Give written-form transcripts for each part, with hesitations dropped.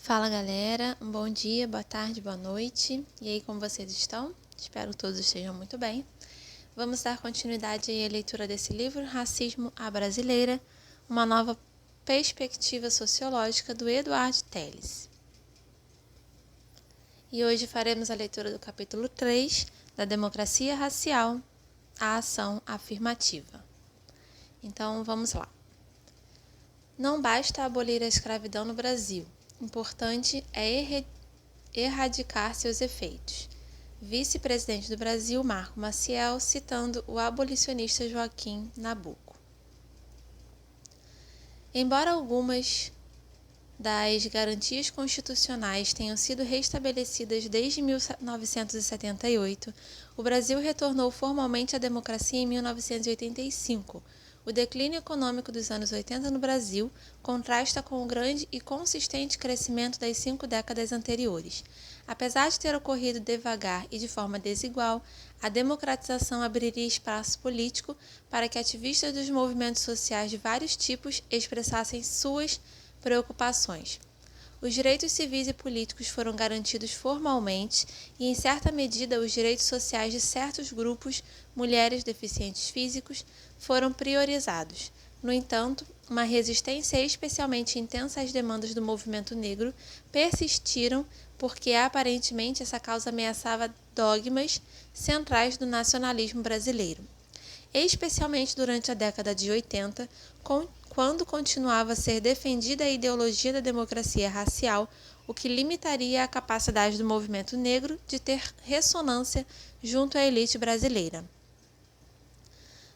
Fala galera, um bom dia, boa tarde, boa noite. E aí, como vocês estão? Espero que todos estejam muito bem. Vamos dar continuidade à leitura desse livro, Racismo à Brasileira, uma nova perspectiva sociológica, do Eduardo Telles. E hoje faremos a leitura do capítulo 3, da democracia racial, a ação afirmativa. Então, vamos lá. Não basta abolir a escravidão no Brasil. Importante é erradicar seus efeitos. Vice-presidente do Brasil, Marco Maciel, citando o abolicionista Joaquim Nabuco. Embora algumas das garantias constitucionais tenham sido restabelecidas desde 1978, o Brasil retornou formalmente à democracia em 1985. O declínio econômico dos anos 80 no Brasil contrasta com o grande e consistente crescimento das 5 décadas anteriores. Apesar de ter ocorrido devagar e de forma desigual, a democratização abriria espaço político para que ativistas dos movimentos sociais de vários tipos expressassem suas preocupações. Os direitos civis e políticos foram garantidos formalmente e, em certa medida, os direitos sociais de certos grupos, mulheres, deficientes físicos, foram priorizados. No entanto, uma resistência especialmente intensa às demandas do movimento negro persistiram porque, aparentemente, essa causa ameaçava dogmas centrais do nacionalismo brasileiro. Especialmente durante a década de 80, quando continuava a ser defendida a ideologia da democracia racial, o que limitaria a capacidade do movimento negro de ter ressonância junto à elite brasileira.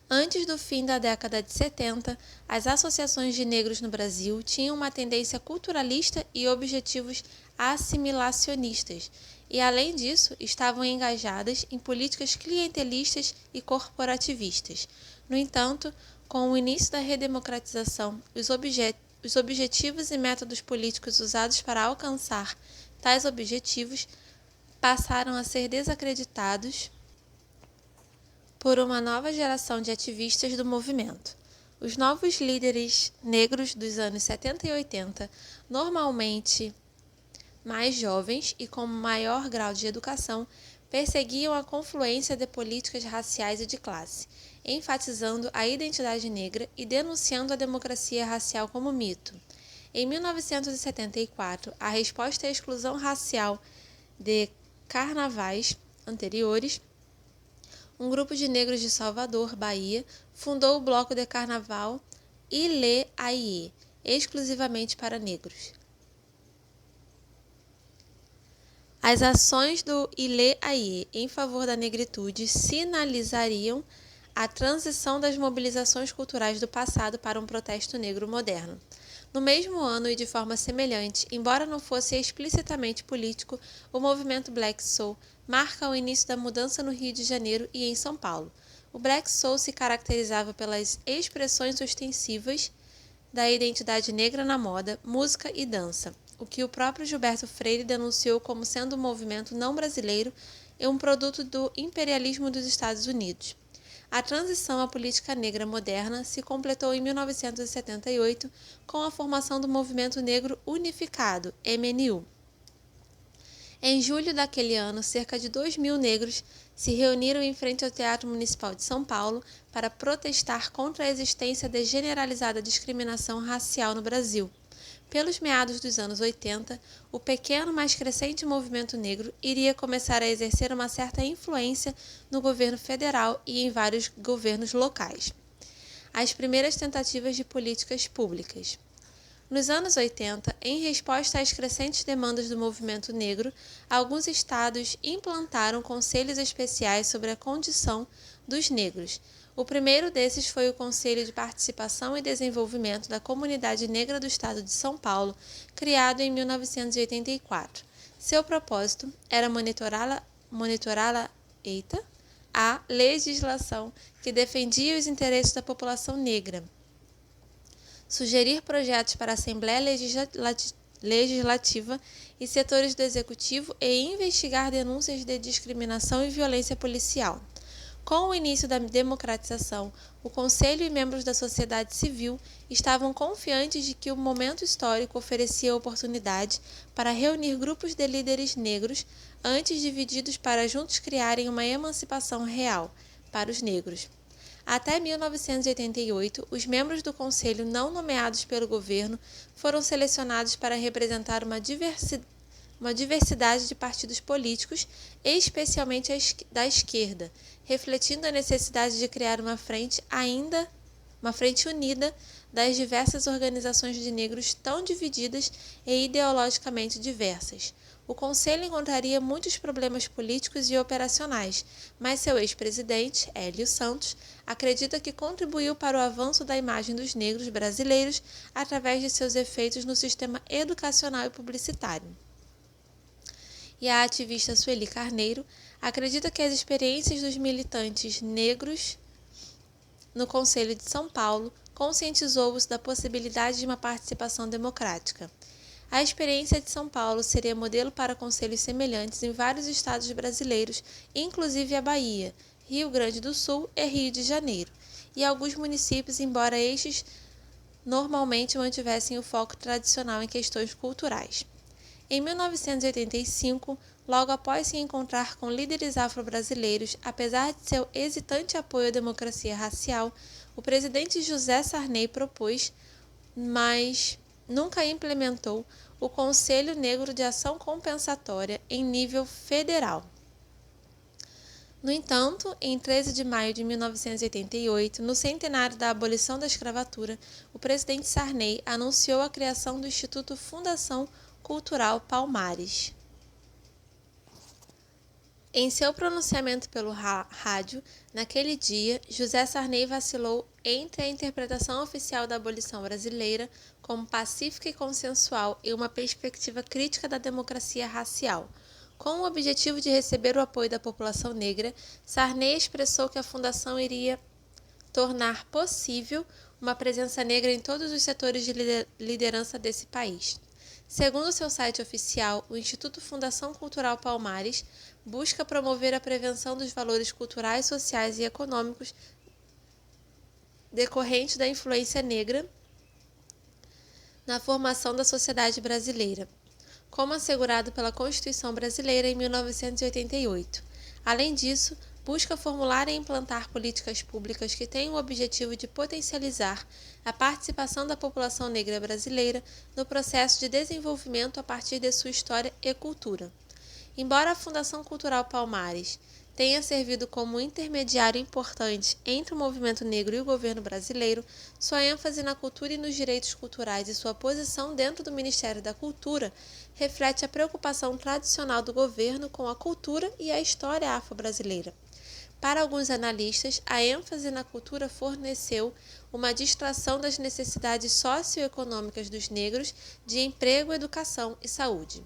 Antes do fim da década de 70, as associações de negros no Brasil tinham uma tendência culturalista e objetivos assimilacionistas, e, além disso, estavam engajadas em políticas clientelistas e corporativistas. No entanto, com o início da redemocratização, os objetivos e métodos políticos usados para alcançar tais objetivos passaram a ser desacreditados por uma nova geração de ativistas do movimento. Os novos líderes negros dos anos 70 e 80, normalmente mais jovens e com maior grau de educação, perseguiam a confluência de políticas raciais e de classe, enfatizando a identidade negra e denunciando a democracia racial como mito. Em 1974, a resposta à exclusão racial de carnavais anteriores, um grupo de negros de Salvador, Bahia, fundou o bloco de carnaval Ilê Aie, exclusivamente para negros. As ações do Ilê Aie em favor da negritude sinalizariam a transição das mobilizações culturais do passado para um protesto negro moderno. No mesmo ano e de forma semelhante, embora não fosse explicitamente político, o movimento Black Soul marca o início da mudança no Rio de Janeiro e em São Paulo. O Black Soul se caracterizava pelas expressões ostensivas da identidade negra na moda, música e dança, o que o próprio Gilberto Freire denunciou como sendo um movimento não brasileiro e um produto do imperialismo dos Estados Unidos. A transição à política negra moderna se completou em 1978 com a formação do Movimento Negro Unificado, MNU. Em julho daquele ano, cerca de 2.000 negros se reuniram em frente ao Teatro Municipal de São Paulo para protestar contra a existência de generalizada discriminação racial no Brasil. Pelos meados dos anos 80, o pequeno, mas crescente movimento negro iria começar a exercer uma certa influência no governo federal e em vários governos locais. As primeiras tentativas de políticas públicas. Nos anos 80, em resposta às crescentes demandas do movimento negro, alguns estados implantaram conselhos especiais sobre a condição dos negros. O primeiro desses foi o Conselho de Participação e Desenvolvimento da Comunidade Negra do Estado de São Paulo, criado em 1984. Seu propósito era monitorar a legislação que defendia os interesses da população negra, sugerir projetos para a Assembleia Legislativa e setores do Executivo e investigar denúncias de discriminação e violência policial. Com o início da democratização, o Conselho e membros da sociedade civil estavam confiantes de que o momento histórico oferecia oportunidade para reunir grupos de líderes negros, antes divididos, para juntos criarem uma emancipação real para os negros. Até 1988, os membros do Conselho não nomeados pelo governo foram selecionados para representar uma diversidade de partidos políticos, especialmente da esquerda, refletindo a necessidade de criar uma frente unida das diversas organizações de negros tão divididas e ideologicamente diversas. O Conselho encontraria muitos problemas políticos e operacionais, mas seu ex-presidente, Hélio Santos, acredita que contribuiu para o avanço da imagem dos negros brasileiros através de seus efeitos no sistema educacional e publicitário. E a ativista Sueli Carneiro acredita que as experiências dos militantes negros no Conselho de São Paulo conscientizou-os da possibilidade de uma participação democrática. A experiência de São Paulo seria modelo para conselhos semelhantes em vários estados brasileiros, inclusive a Bahia, Rio Grande do Sul e Rio de Janeiro, e alguns municípios, embora estes normalmente mantivessem o foco tradicional em questões culturais. Em 1985, logo após se encontrar com líderes afro-brasileiros, apesar de seu hesitante apoio à democracia racial, o presidente José Sarney propôs, mas nunca implementou, o Conselho Negro de Ação Compensatória em nível federal. No entanto, em 13 de maio de 1988, no centenário da abolição da escravatura, o presidente Sarney anunciou a criação do Instituto Fundação Cultural Palmares. Em seu pronunciamento pelo rádio, naquele dia, José Sarney vacilou entre a interpretação oficial da abolição brasileira como pacífica e consensual e uma perspectiva crítica da democracia racial. Com o objetivo de receber o apoio da população negra, Sarney expressou que a fundação iria tornar possível uma presença negra em todos os setores de liderança desse país. Segundo seu site oficial, o Instituto Fundação Cultural Palmares busca promover a prevenção dos valores culturais, sociais e econômicos decorrentes da influência negra na formação da sociedade brasileira, como assegurado pela Constituição Brasileira em 1988. Além disso, busca formular e implantar políticas públicas que tenham o objetivo de potencializar a participação da população negra brasileira no processo de desenvolvimento a partir de sua história e cultura. Embora a Fundação Cultural Palmares tenha servido como um intermediário importante entre o movimento negro e o governo brasileiro, sua ênfase na cultura e nos direitos culturais e sua posição dentro do Ministério da Cultura reflete a preocupação tradicional do governo com a cultura e a história afro-brasileira. Para alguns analistas, a ênfase na cultura forneceu uma distração das necessidades socioeconômicas dos negros de emprego, educação e saúde.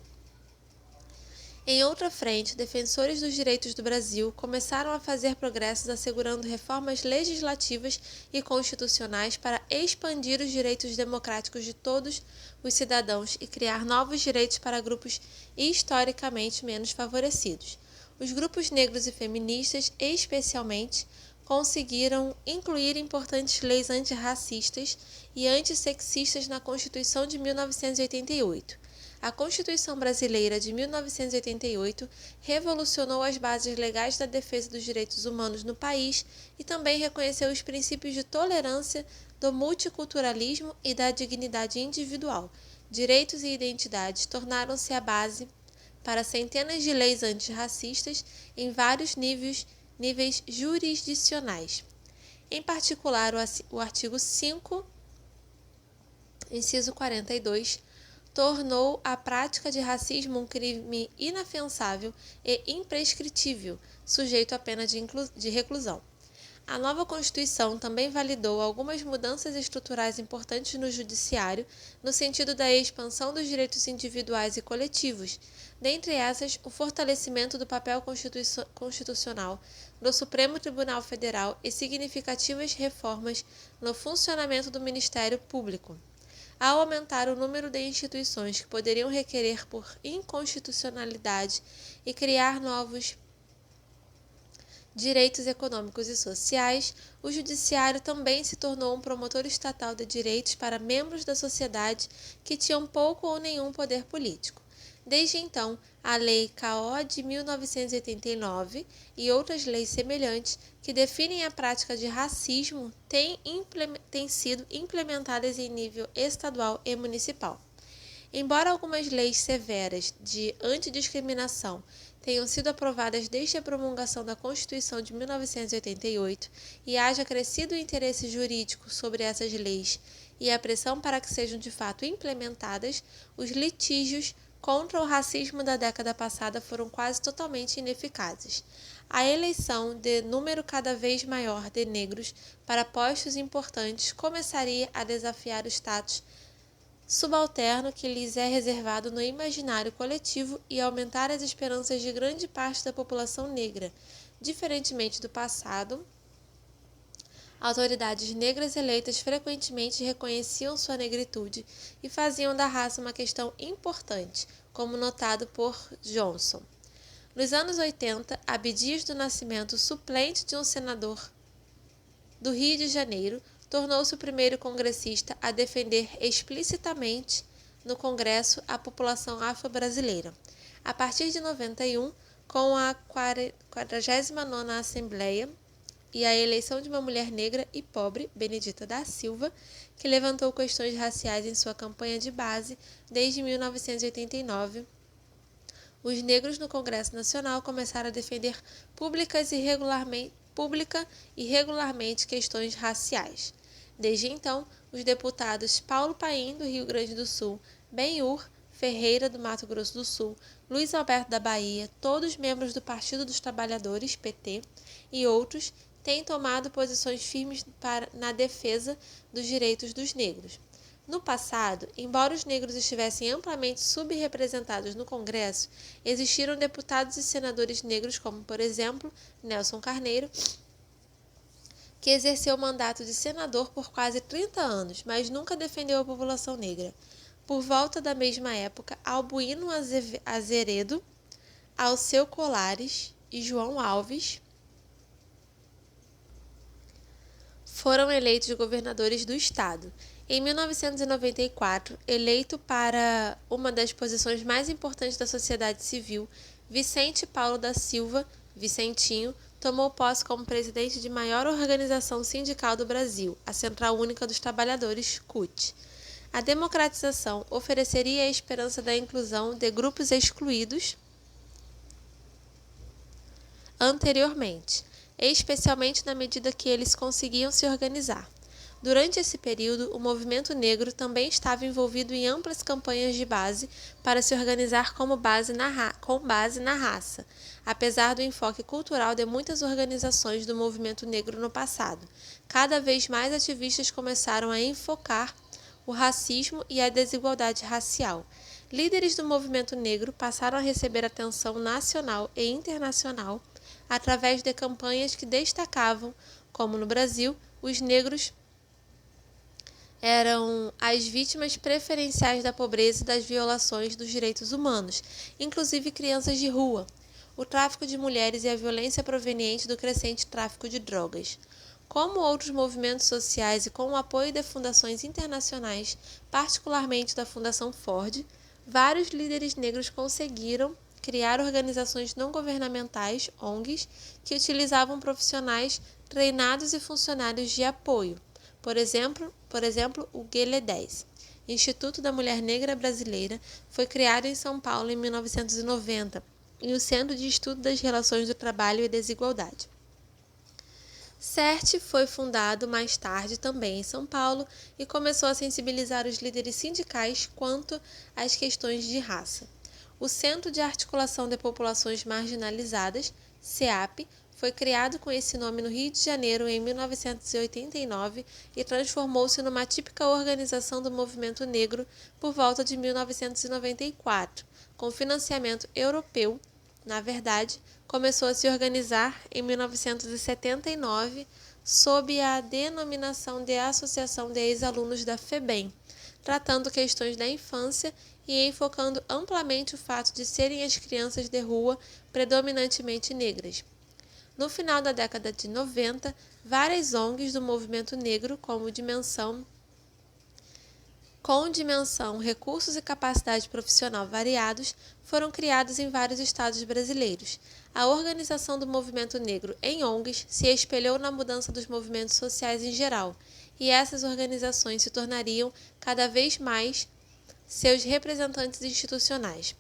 Em outra frente, defensores dos direitos do Brasil começaram a fazer progressos assegurando reformas legislativas e constitucionais para expandir os direitos democráticos de todos os cidadãos e criar novos direitos para grupos historicamente menos favorecidos. Os grupos negros e feministas, especialmente, conseguiram incluir importantes leis antirracistas e antissexistas na Constituição de 1988. A Constituição Brasileira de 1988 revolucionou as bases legais da defesa dos direitos humanos no país e também reconheceu os princípios de tolerância, do multiculturalismo e da dignidade individual. Direitos e identidades tornaram-se a base para centenas de leis antirracistas em vários níveis jurisdicionais. Em particular, o artigo 5, inciso 42, tornou a prática de racismo um crime inafiançável e imprescritível, sujeito à pena de reclusão. A nova Constituição também validou algumas mudanças estruturais importantes no Judiciário, no sentido da expansão dos direitos individuais e coletivos, dentre essas, o fortalecimento do papel constitucional do Supremo Tribunal Federal e significativas reformas no funcionamento do Ministério Público. Ao aumentar o número de instituições que poderiam requerer por inconstitucionalidade e criar novos direitos econômicos e sociais, o Judiciário também se tornou um promotor estatal de direitos para membros da sociedade que tinham pouco ou nenhum poder político. Desde então, a Lei K.O. de 1989 e outras leis semelhantes que definem a prática de racismo têm sido implementadas em nível estadual e municipal. Embora algumas leis severas de antidiscriminação tenham sido aprovadas desde a promulgação da Constituição de 1988 e haja crescido o interesse jurídico sobre essas leis e a pressão para que sejam de fato implementadas, os litígios contra o racismo da década passada foram quase totalmente ineficazes. A eleição de número cada vez maior de negros para postos importantes começaria a desafiar o status subalterno que lhes é reservado no imaginário coletivo e aumentar as esperanças de grande parte da população negra. Diferentemente do passado, autoridades negras eleitas frequentemente reconheciam sua negritude e faziam da raça uma questão importante, como notado por Johnson. Nos anos 80, Abdias do Nascimento, suplente de um senador do Rio de Janeiro, tornou-se o primeiro congressista a defender explicitamente no Congresso a população afro-brasileira. A partir de 91, com a 49ª Assembleia e a eleição de uma mulher negra e pobre, Benedita da Silva, que levantou questões raciais em sua campanha de base desde 1989, os negros no Congresso Nacional começaram a defender pública e regularmente questões raciais. Desde então, os deputados Paulo Paim, do Rio Grande do Sul, Benhur Ferreira, do Mato Grosso do Sul, Luiz Alberto da Bahia, todos membros do Partido dos Trabalhadores, PT, e outros, têm tomado posições firmes na defesa dos direitos dos negros. No passado, embora os negros estivessem amplamente subrepresentados no Congresso, existiram deputados e senadores negros como, por exemplo, Nelson Carneiro, que exerceu o mandato de senador por quase 30 anos, mas nunca defendeu a população negra. Por volta da mesma época, Albuíno Azeredo, Alceu Colares e João Alves foram eleitos governadores do estado. Em 1994, eleito para uma das posições mais importantes da sociedade civil, Vicente Paulo da Silva, Vicentinho, tomou posse como presidente de maior organização sindical do Brasil, a Central Única dos Trabalhadores, CUT. A democratização ofereceria a esperança da inclusão de grupos excluídos anteriormente, especialmente na medida que eles conseguiam se organizar. Durante esse período, o movimento negro também estava envolvido em amplas campanhas de base para se organizar com base na raça, apesar do enfoque cultural de muitas organizações do movimento negro no passado. Cada vez mais ativistas começaram a enfocar o racismo e a desigualdade racial. Líderes do movimento negro passaram a receber atenção nacional e internacional através de campanhas que destacavam, como no Brasil, os negros eram as vítimas preferenciais da pobreza e das violações dos direitos humanos, inclusive crianças de rua, o tráfico de mulheres e a violência proveniente do crescente tráfico de drogas. Como outros movimentos sociais e com o apoio de fundações internacionais, particularmente da Fundação Ford, vários líderes negros conseguiram criar organizações não governamentais, ONGs, que utilizavam profissionais treinados e funcionários de apoio. Por exemplo, o GLE10, Instituto da Mulher Negra Brasileira, foi criado em São Paulo em 1990, e o Centro de Estudo das Relações do Trabalho e Desigualdade. CERT foi fundado mais tarde também em São Paulo e começou a sensibilizar os líderes sindicais quanto às questões de raça. O Centro de Articulação de Populações Marginalizadas, CEAP, foi criado com esse nome no Rio de Janeiro em 1989 e transformou-se numa típica organização do movimento negro por volta de 1994, com financiamento europeu. Na verdade, começou a se organizar em 1979 sob a denominação de Associação de Ex-Alunos da FEBEM, tratando questões da infância e enfocando amplamente o fato de serem as crianças de rua predominantemente negras. No final da década de 90, várias ONGs do movimento negro, com dimensão, recursos e capacidade profissional variados, foram criadas em vários estados brasileiros. A organização do movimento negro em ONGs se espelhou na mudança dos movimentos sociais em geral, e essas organizações se tornariam cada vez mais seus representantes institucionais.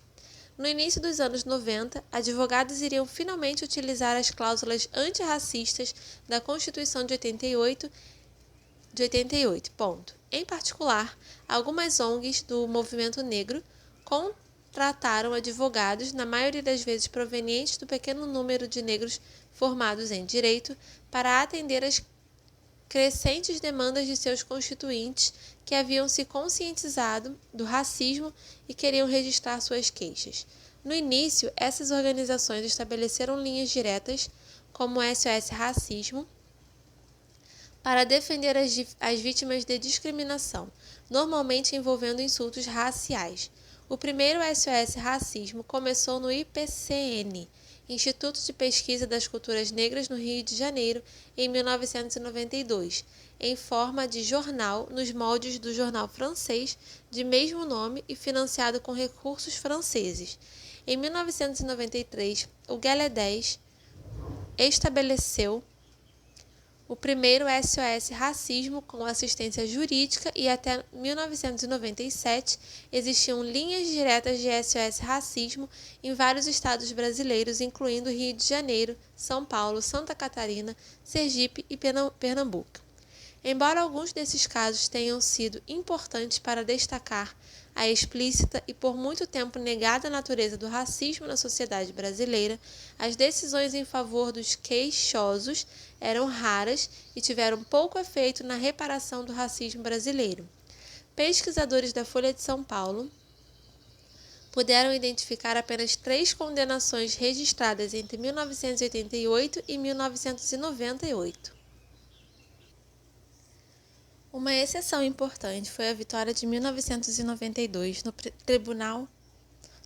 No início dos anos 90, advogados iriam finalmente utilizar as cláusulas antirracistas da Constituição de 88. Em particular, algumas ONGs do movimento negro contrataram advogados, na maioria das vezes provenientes do pequeno número de negros formados em direito, para atender às crescentes demandas de seus constituintes que haviam se conscientizado do racismo e queriam registrar suas queixas. No início, essas organizações estabeleceram linhas diretas, como o SOS Racismo, para defender as vítimas de discriminação, normalmente envolvendo insultos raciais. O primeiro SOS Racismo começou no IPCN, Instituto de Pesquisa das Culturas Negras no Rio de Janeiro, em 1992, em forma de jornal nos moldes do jornal francês de mesmo nome e financiado com recursos franceses. Em 1993, o GLE10 estabeleceu o primeiro SOS Racismo com assistência jurídica e até 1997 existiam linhas diretas de SOS Racismo em vários estados brasileiros, incluindo Rio de Janeiro, São Paulo, Santa Catarina, Sergipe e Pernambuco. Embora alguns desses casos tenham sido importantes para destacar a explícita e por muito tempo negada natureza do racismo na sociedade brasileira, as decisões em favor dos queixosos eram raras e tiveram pouco efeito na reparação do racismo brasileiro. Pesquisadores da Folha de São Paulo puderam identificar apenas 3 condenações registradas entre 1988 e 1998. Uma exceção importante foi a vitória de 1992 no Tribunal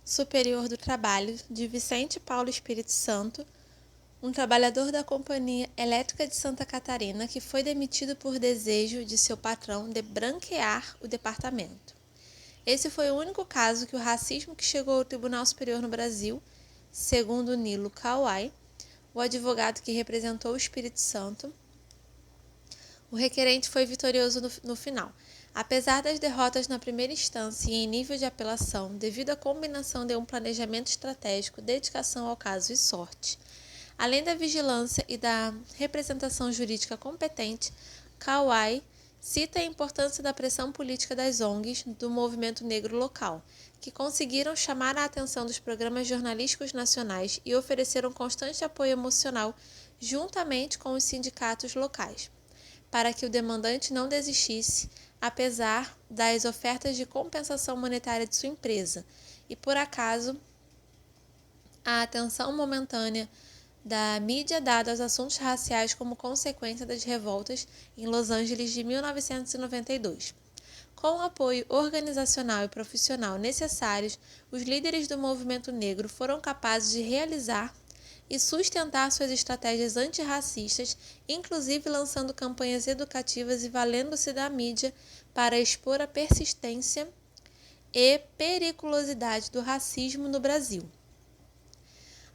Superior do Trabalho de Vicente Paulo Espírito Santo, um trabalhador da Companhia Elétrica de Santa Catarina que foi demitido por desejo de seu patrão de branquear o departamento. Esse foi o único caso que o racismo que chegou ao Tribunal Superior no Brasil, segundo Nilo Kawai, o advogado que representou o Espírito Santo. O requerente foi vitorioso no final. Apesar das derrotas na primeira instância e em nível de apelação, devido à combinação de um planejamento estratégico, dedicação ao caso e sorte, além da vigilância e da representação jurídica competente, Kawai cita a importância da pressão política das ONGs do movimento negro local, que conseguiram chamar a atenção dos programas jornalísticos nacionais e ofereceram constante apoio emocional juntamente com os sindicatos locais, para que o demandante não desistisse, apesar das ofertas de compensação monetária de sua empresa, e por acaso a atenção momentânea da mídia dada aos assuntos raciais como consequência das revoltas em Los Angeles de 1992. Com o apoio organizacional e profissional necessários, os líderes do movimento negro foram capazes de realizar e sustentar suas estratégias antirracistas, inclusive lançando campanhas educativas e valendo-se da mídia para expor a persistência e periculosidade do racismo no Brasil.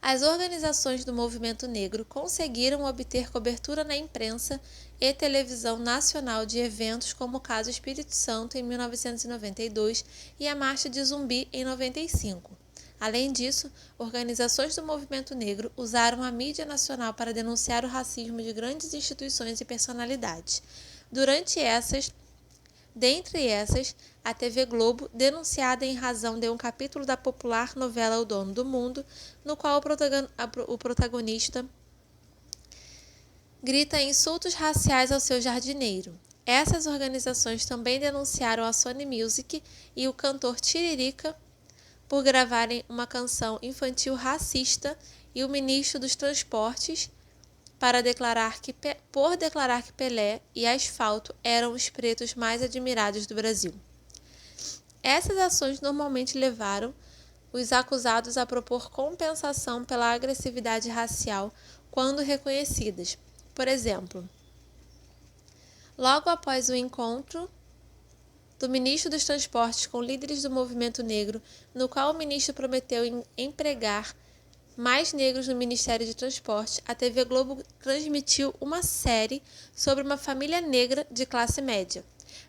As organizações do movimento negro conseguiram obter cobertura na imprensa e televisão nacional de eventos como o caso Espírito Santo em 1992 e a Marcha de Zumbi em 95. Além disso, organizações do movimento negro usaram a mídia nacional para denunciar o racismo de grandes instituições e personalidades. Dentre essas, a TV Globo, denunciada em razão de um capítulo da popular novela O Dono do Mundo, no qual o protagonista grita insultos raciais ao seu jardineiro. Essas organizações também denunciaram a Sony Music e o cantor Tiririca por gravarem uma canção infantil racista e o ministro dos Transportes por declarar que Pelé e Asfalto eram os pretos mais admirados do Brasil. Essas ações normalmente levaram os acusados a propor compensação pela agressividade racial quando reconhecidas. Por exemplo, logo após o encontro do ministro dos Transportes com líderes do movimento negro, no qual o ministro prometeu empregar mais negros no Ministério de Transporte, a TV Globo transmitiu uma série sobre uma família negra de classe média.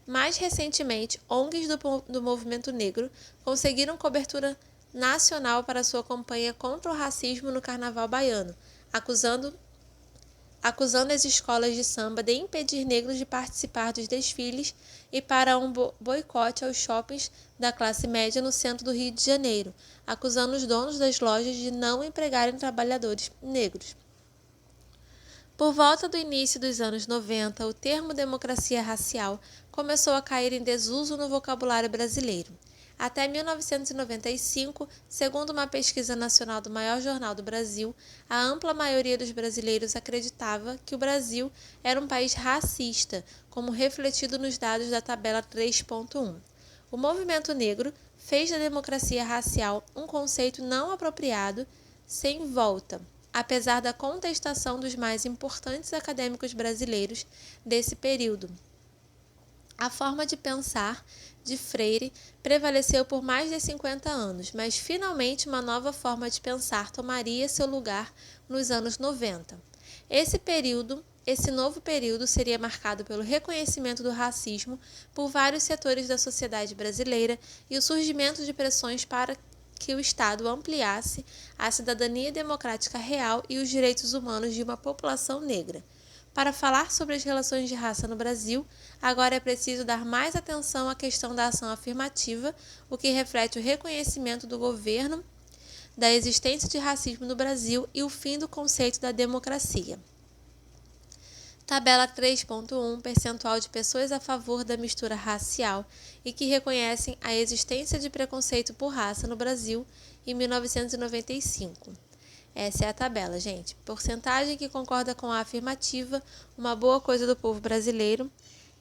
Mais recentemente, ONGs do movimento negro conseguiram cobertura nacional para sua campanha contra o racismo no Carnaval baiano, acusando as escolas de samba de impedir negros de participar dos desfiles e para um boicote aos shoppings da classe média no centro do Rio de Janeiro, acusando os donos das lojas de não empregarem trabalhadores negros. Por volta do início dos anos 90, o termo democracia racial começou a cair em desuso no vocabulário brasileiro. Até 1995, segundo uma pesquisa nacional do maior jornal do Brasil, a ampla maioria dos brasileiros acreditava que o Brasil era um país racista, como refletido nos dados da tabela 3.1. O movimento negro fez da democracia racial um conceito não apropriado, sem volta, apesar da contestação dos mais importantes acadêmicos brasileiros desse período. A forma de pensar de Freire prevaleceu por mais de 50 anos, mas finalmente uma nova forma de pensar tomaria seu lugar nos anos 90. Esse novo período seria marcado pelo reconhecimento do racismo por vários setores da sociedade brasileira e o surgimento de pressões para que o Estado ampliasse a cidadania democrática real e os direitos humanos de uma população negra. Para falar sobre as relações de raça no Brasil, agora é preciso dar mais atenção à questão da ação afirmativa, o que reflete o reconhecimento do governo da existência de racismo no Brasil e o fim do conceito da democracia. Tabela 3.1, percentual de pessoas a favor da mistura racial e que reconhecem a existência de preconceito por raça no Brasil em 1995. Essa é a tabela, gente. Porcentagem que concorda com a afirmativa, uma boa coisa do povo brasileiro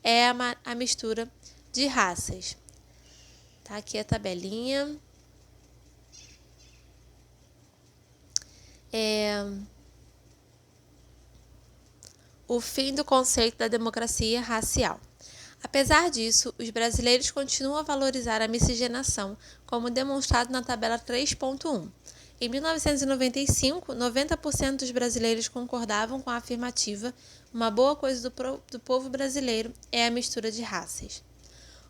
é a mistura de raças. Tá aqui a tabelinha. O fim do conceito da democracia racial. Apesar disso, os brasileiros continuam a valorizar a miscigenação, como demonstrado na tabela 3.1. Em 1995, 90% dos brasileiros concordavam com a afirmativa, uma boa coisa do povo brasileiro é a mistura de raças.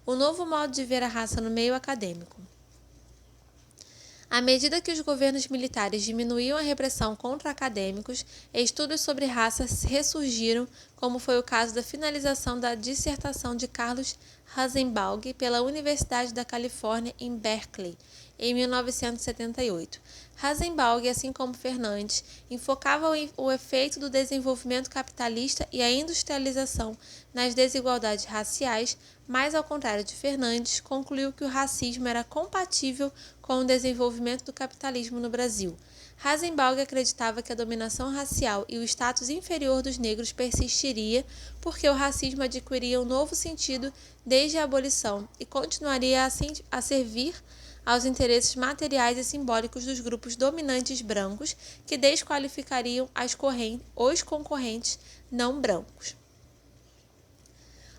O novo modo de ver a raça no meio acadêmico. À medida que os governos militares diminuíam a repressão contra acadêmicos, estudos sobre raça ressurgiram, como foi o caso da finalização da dissertação de Carlos Rosenbaum pela Universidade da Califórnia em Berkeley, em 1978. Rosenbaum, assim como Fernandes, enfocava o efeito do desenvolvimento capitalista e a industrialização nas desigualdades raciais, mas, ao contrário de Fernandes, concluiu que o racismo era compatível com o desenvolvimento do capitalismo no Brasil. Rosenbaum acreditava que a dominação racial e o status inferior dos negros persistiria porque o racismo adquiria um novo sentido desde a abolição e continuaria a servir aos interesses materiais e simbólicos dos grupos dominantes brancos que desqualificariam os concorrentes não brancos.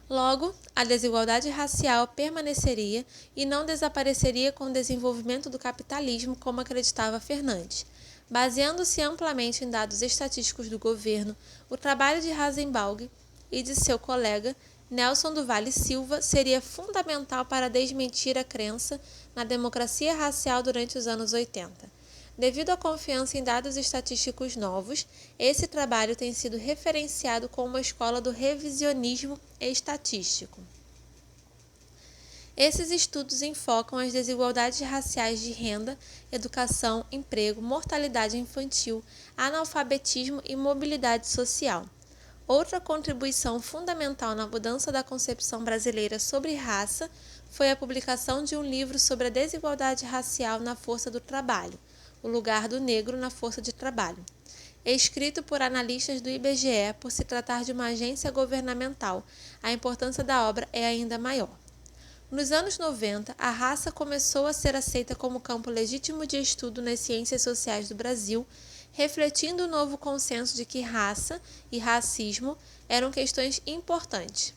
Logo, a desigualdade racial permaneceria e não desapareceria com o desenvolvimento do capitalismo, como acreditava Fernandes. Baseando-se amplamente em dados estatísticos do governo, o trabalho de Rosenbaum e de seu colega Nelson do Vale Silva seria fundamental para desmentir a crença na democracia racial durante os anos 80. Devido à confiança em dados estatísticos novos, esse trabalho tem sido referenciado como uma escola do revisionismo estatístico. Esses estudos enfocam as desigualdades raciais de renda, educação, emprego, mortalidade infantil, analfabetismo e mobilidade social. Outra contribuição fundamental na mudança da concepção brasileira sobre raça foi a publicação de um livro sobre a desigualdade racial na força do trabalho, O Lugar do Negro na Força de Trabalho. Escrito por analistas do IBGE, por se tratar de uma agência governamental, a importância da obra é ainda maior. Nos anos 90, a raça começou a ser aceita como campo legítimo de estudo nas ciências sociais do Brasil, refletindo o novo consenso de que raça e racismo eram questões importantes.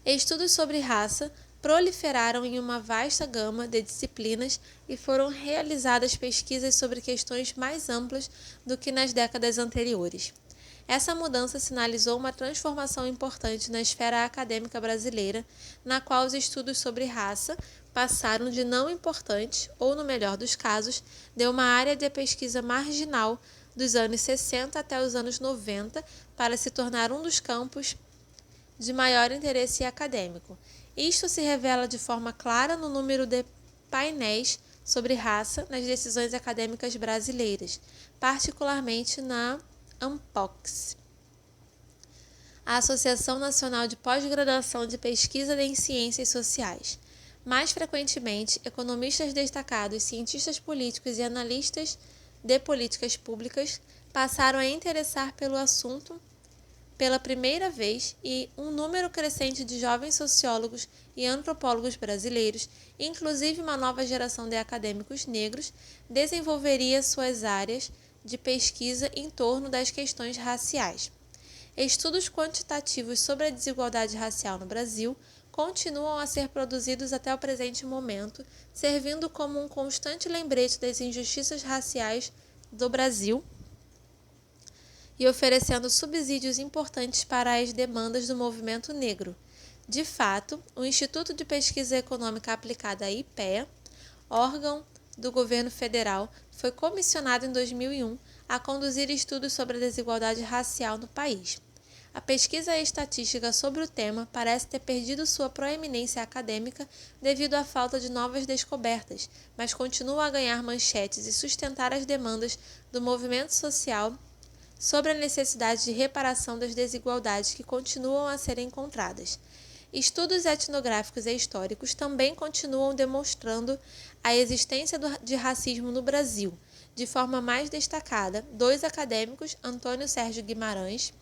Estudos sobre raça proliferaram em uma vasta gama de disciplinas e foram realizadas pesquisas sobre questões mais amplas do que nas décadas anteriores. Essa mudança sinalizou uma transformação importante na esfera acadêmica brasileira, na qual os estudos sobre raça passaram de não importantes, ou no melhor dos casos, de uma área de pesquisa marginal dos anos 60 até os anos 90 para se tornar um dos campos de maior interesse acadêmico. Isto se revela de forma clara no número de painéis sobre raça nas decisões acadêmicas brasileiras, particularmente na ANPOX, a Associação Nacional de Pós-Graduação de Pesquisa em Ciências Sociais. Mais frequentemente, economistas destacados, cientistas políticos e analistas de políticas públicas passaram a interessar pelo assunto pela primeira vez, e um número crescente de jovens sociólogos e antropólogos brasileiros, inclusive uma nova geração de acadêmicos negros, desenvolveria suas áreas de pesquisa em torno das questões raciais. Estudos quantitativos sobre a desigualdade racial no Brasil continuam a ser produzidos até o presente momento, servindo como um constante lembrete das injustiças raciais do Brasil e oferecendo subsídios importantes para as demandas do movimento negro. De fato, o Instituto de Pesquisa Econômica Aplicada, IPEA, órgão do governo federal, foi comissionado em 2001 a conduzir estudos sobre a desigualdade racial no país. A pesquisa estatística sobre o tema parece ter perdido sua proeminência acadêmica devido à falta de novas descobertas, mas continua a ganhar manchetes e sustentar as demandas do movimento social sobre a necessidade de reparação das desigualdades que continuam a ser encontradas. Estudos etnográficos e históricos também continuam demonstrando a existência de racismo no Brasil. De forma mais destacada, dois acadêmicos, Antônio Sérgio Guimarães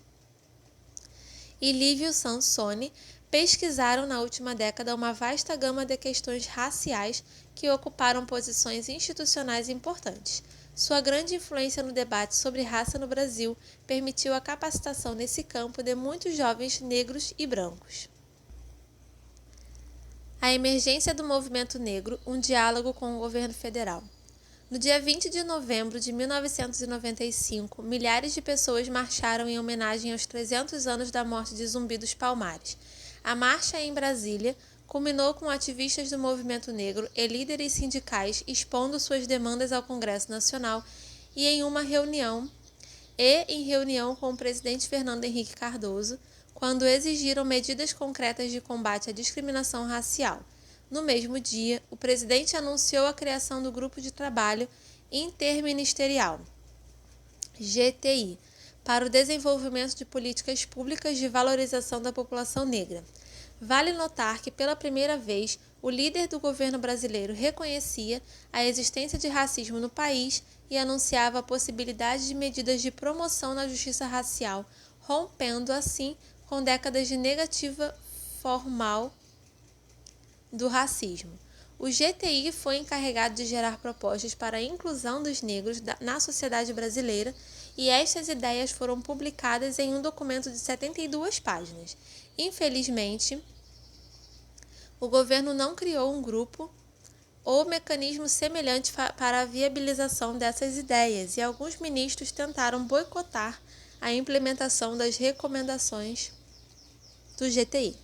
e Lívio Sansone, pesquisaram na última década uma vasta gama de questões raciais que ocuparam posições institucionais importantes. Sua grande influência no debate sobre raça no Brasil permitiu a capacitação nesse campo de muitos jovens negros e brancos. A emergência do movimento negro, um diálogo com o governo federal. No dia 20 de novembro de 1995, milhares de pessoas marcharam em homenagem aos 300 anos da morte de Zumbi dos Palmares. A marcha em Brasília culminou com ativistas do movimento negro e líderes sindicais expondo suas demandas ao Congresso Nacional e em reunião com o presidente Fernando Henrique Cardoso, quando exigiram medidas concretas de combate à discriminação racial. No mesmo dia, o presidente anunciou a criação do Grupo de Trabalho Interministerial, GTI, para o desenvolvimento de políticas públicas de valorização da população negra. Vale notar que, pela primeira vez, o líder do governo brasileiro reconhecia a existência de racismo no país e anunciava a possibilidade de medidas de promoção na justiça racial, rompendo, assim, com décadas de negativa formal do racismo. O GTI foi encarregado de gerar propostas para a inclusão dos negros na sociedade brasileira, e estas ideias foram publicadas em um documento de 72 páginas. Infelizmente, o governo não criou um grupo ou mecanismo semelhante para a viabilização dessas ideias, e alguns ministros tentaram boicotar a implementação das recomendações do GTI.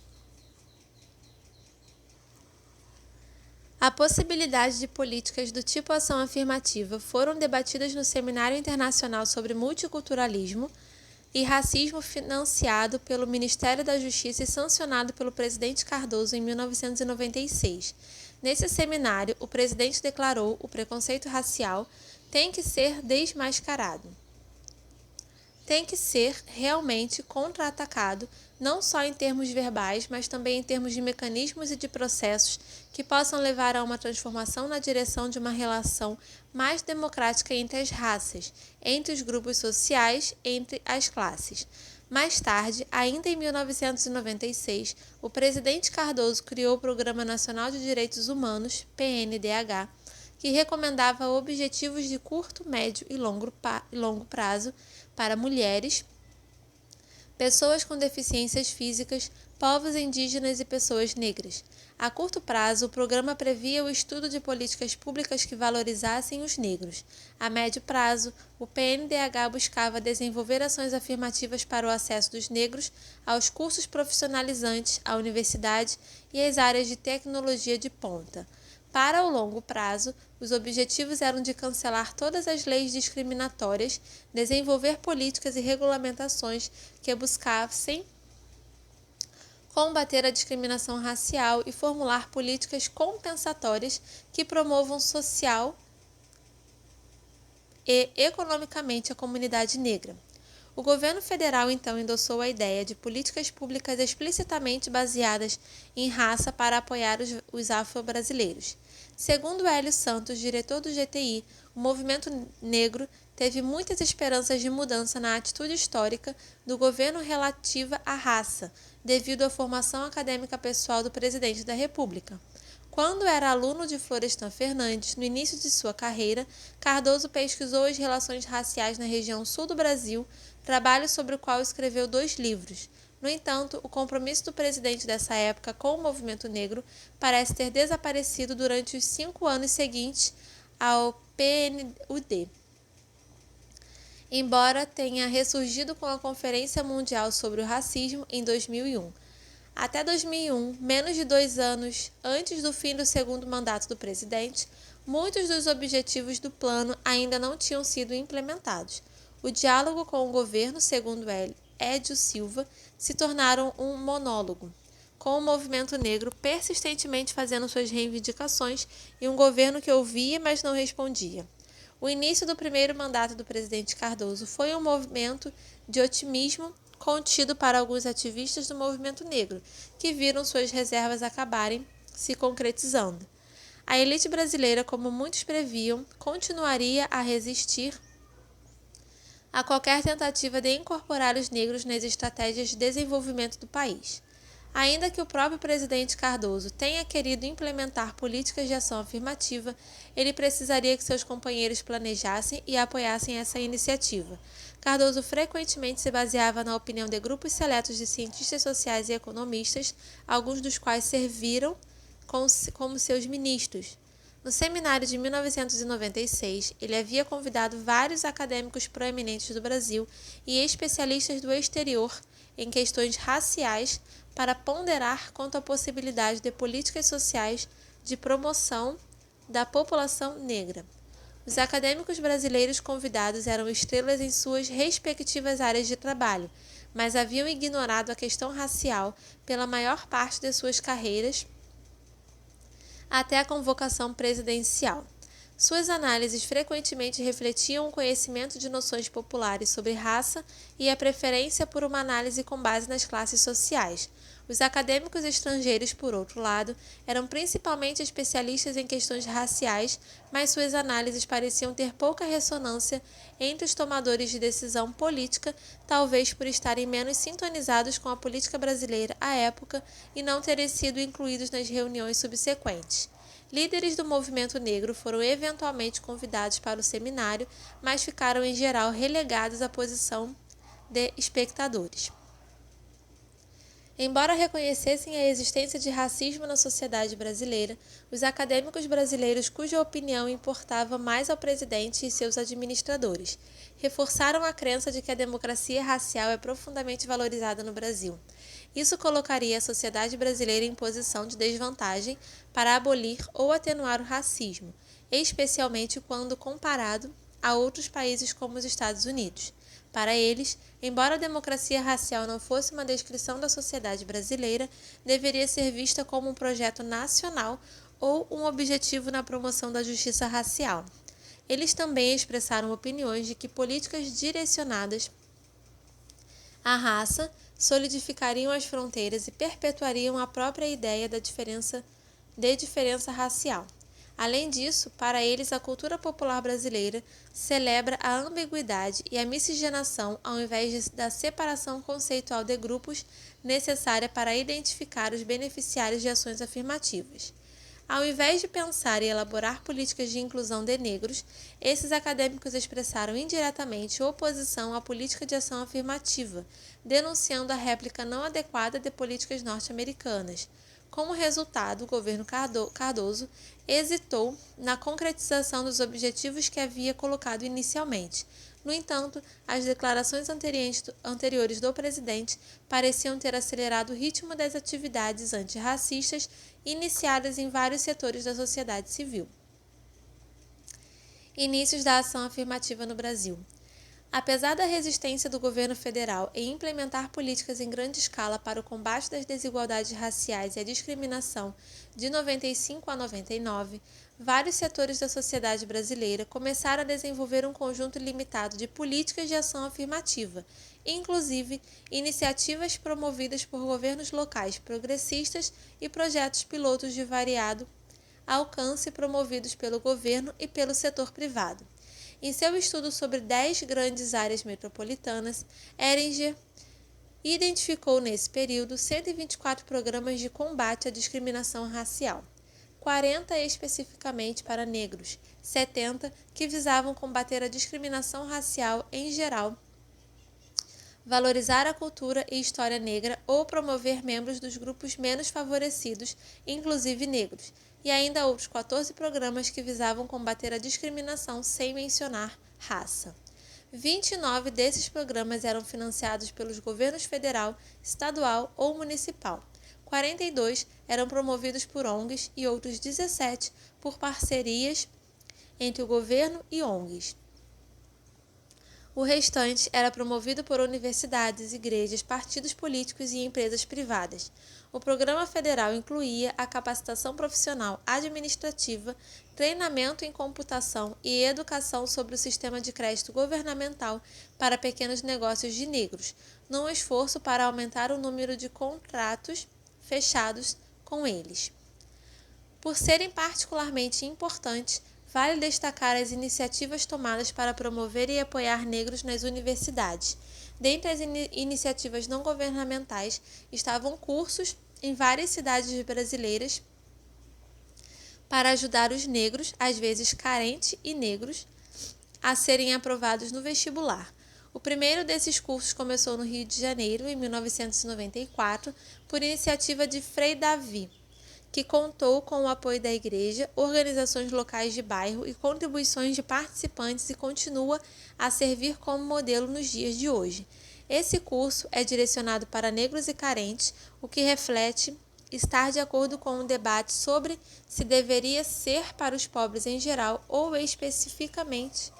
A possibilidade de políticas do tipo ação afirmativa foram debatidas no Seminário Internacional sobre Multiculturalismo e Racismo, financiado pelo Ministério da Justiça e sancionado pelo presidente Cardoso em 1996. Nesse seminário, o presidente declarou: o preconceito racial tem que ser desmascarado. Tem que ser realmente contra-atacado, não só em termos verbais, mas também em termos de mecanismos e de processos que possam levar a uma transformação na direção de uma relação mais democrática entre as raças, entre os grupos sociais, entre as classes. Mais tarde, ainda em 1996, o presidente Cardoso criou o Programa Nacional de Direitos Humanos, PNDH, que recomendava objetivos de curto, médio e longo prazo para mulheres, pessoas com deficiências físicas, povos indígenas e pessoas negras. A curto prazo, o programa previa o estudo de políticas públicas que valorizassem os negros. A médio prazo, o PNDH buscava desenvolver ações afirmativas para o acesso dos negros aos cursos profissionalizantes, à universidade e às áreas de tecnologia de ponta. Para o longo prazo, os objetivos eram de cancelar todas as leis discriminatórias, desenvolver políticas e regulamentações que buscassem combater a discriminação racial e formular políticas compensatórias que promovam social e economicamente a comunidade negra. O governo federal então endossou a ideia de políticas públicas explicitamente baseadas em raça para apoiar os afro-brasileiros. Segundo Hélio Santos, diretor do GTI, o movimento negro teve muitas esperanças de mudança na atitude histórica do governo relativa à raça, devido à formação acadêmica pessoal do presidente da República. Quando era aluno de Florestan Fernandes, no início de sua carreira, Cardoso pesquisou as relações raciais na região sul do Brasil, trabalho sobre o qual escreveu 2 livros. No entanto, o compromisso do presidente dessa época com o movimento negro parece ter desaparecido durante os 5 anos seguintes ao PNUD. Embora tenha ressurgido com a Conferência Mundial sobre o Racismo em 2001. Até 2001, menos de 2 anos antes do fim do segundo mandato do presidente, muitos dos objetivos do plano ainda não tinham sido implementados. O diálogo com o governo, segundo Édio Silva, se tornaram um monólogo, com o movimento negro persistentemente fazendo suas reivindicações e um governo que ouvia, mas não respondia. O início do primeiro mandato do presidente Cardoso foi um movimento de otimismo contido para alguns ativistas do movimento negro, que viram suas reservas acabarem se concretizando. A elite brasileira, como muitos previam, continuaria a resistir a qualquer tentativa de incorporar os negros nas estratégias de desenvolvimento do país. Ainda que o próprio presidente Cardoso tenha querido implementar políticas de ação afirmativa, ele precisaria que seus companheiros planejassem e apoiassem essa iniciativa. Cardoso frequentemente se baseava na opinião de grupos seletos de cientistas sociais e economistas, alguns dos quais serviram como seus ministros. No seminário de 1996, ele havia convidado vários acadêmicos proeminentes do Brasil e especialistas do exterior em questões raciais para ponderar quanto à possibilidade de políticas sociais de promoção da população negra. Os acadêmicos brasileiros convidados eram estrelas em suas respectivas áreas de trabalho, mas haviam ignorado a questão racial pela maior parte de suas carreiras até a convocação presidencial. Suas análises frequentemente refletiam o conhecimento de noções populares sobre raça e a preferência por uma análise com base nas classes sociais. Os acadêmicos estrangeiros, por outro lado, eram principalmente especialistas em questões raciais, mas suas análises pareciam ter pouca ressonância entre os tomadores de decisão política, talvez por estarem menos sintonizados com a política brasileira à época e não terem sido incluídos nas reuniões subsequentes. Líderes do movimento negro foram eventualmente convidados para o seminário, mas ficaram em geral relegados à posição de espectadores. Embora reconhecessem a existência de racismo na sociedade brasileira, os acadêmicos brasileiros cuja opinião importava mais ao presidente e seus administradores reforçaram a crença de que a democracia racial é profundamente valorizada no Brasil. Isso colocaria a sociedade brasileira em posição de desvantagem para abolir ou atenuar o racismo, especialmente quando comparado a outros países como os Estados Unidos. Para eles, embora a democracia racial não fosse uma descrição da sociedade brasileira, deveria ser vista como um projeto nacional ou um objetivo na promoção da justiça racial. Eles também expressaram opiniões de que políticas direcionadas à raça solidificariam as fronteiras e perpetuariam a própria ideia de diferença racial. Além disso, para eles, a cultura popular brasileira celebra a ambiguidade e a miscigenação ao invés da separação conceitual de grupos necessária para identificar os beneficiários de ações afirmativas. Ao invés de pensar e elaborar políticas de inclusão de negros, esses acadêmicos expressaram indiretamente oposição à política de ação afirmativa, denunciando a réplica não adequada de políticas norte-americanas. Como resultado, o governo Cardoso hesitou na concretização dos objetivos que havia colocado inicialmente. No entanto, as declarações anteriores do presidente pareciam ter acelerado o ritmo das atividades antirracistas iniciadas em vários setores da sociedade civil. Inícios da ação afirmativa no Brasil. Apesar da resistência do governo federal em implementar políticas em grande escala para o combate das desigualdades raciais e a discriminação de 95 a 99, vários setores da sociedade brasileira começaram a desenvolver um conjunto limitado de políticas de ação afirmativa, inclusive iniciativas promovidas por governos locais progressistas e projetos pilotos de variado alcance promovidos pelo governo e pelo setor privado. Em seu estudo sobre 10 grandes áreas metropolitanas, Ehringer identificou nesse período 124 programas de combate à discriminação racial, 40 especificamente para negros, 70 que visavam combater a discriminação racial em geral, valorizar a cultura e história negra ou promover membros dos grupos menos favorecidos, inclusive negros, e ainda outros 14 programas que visavam combater a discriminação sem mencionar raça. 29 desses programas eram financiados pelos governos federal, estadual ou municipal. 42 eram promovidos por ONGs e outros 17 por parcerias entre o governo e ONGs. O restante era promovido por universidades, igrejas, partidos políticos e empresas privadas. O programa federal incluía a capacitação profissional administrativa, treinamento em computação e educação sobre o sistema de crédito governamental para pequenos negócios de negros, num esforço para aumentar o número de contratos fechados com eles. Por serem particularmente importantes, vale destacar as iniciativas tomadas para promover e apoiar negros nas universidades. Dentre as iniciativas não governamentais estavam cursos em várias cidades brasileiras para ajudar os negros, às vezes carentes e negros, a serem aprovados no vestibular. O primeiro desses cursos começou no Rio de Janeiro, em 1994, por iniciativa de Frei Davi, que contou com o apoio da igreja, organizações locais de bairro e contribuições de participantes e continua a servir como modelo nos dias de hoje. Esse curso é direcionado para negros e carentes, o que reflete estar de acordo com o debate sobre se deveria ser para os pobres em geral ou especificamente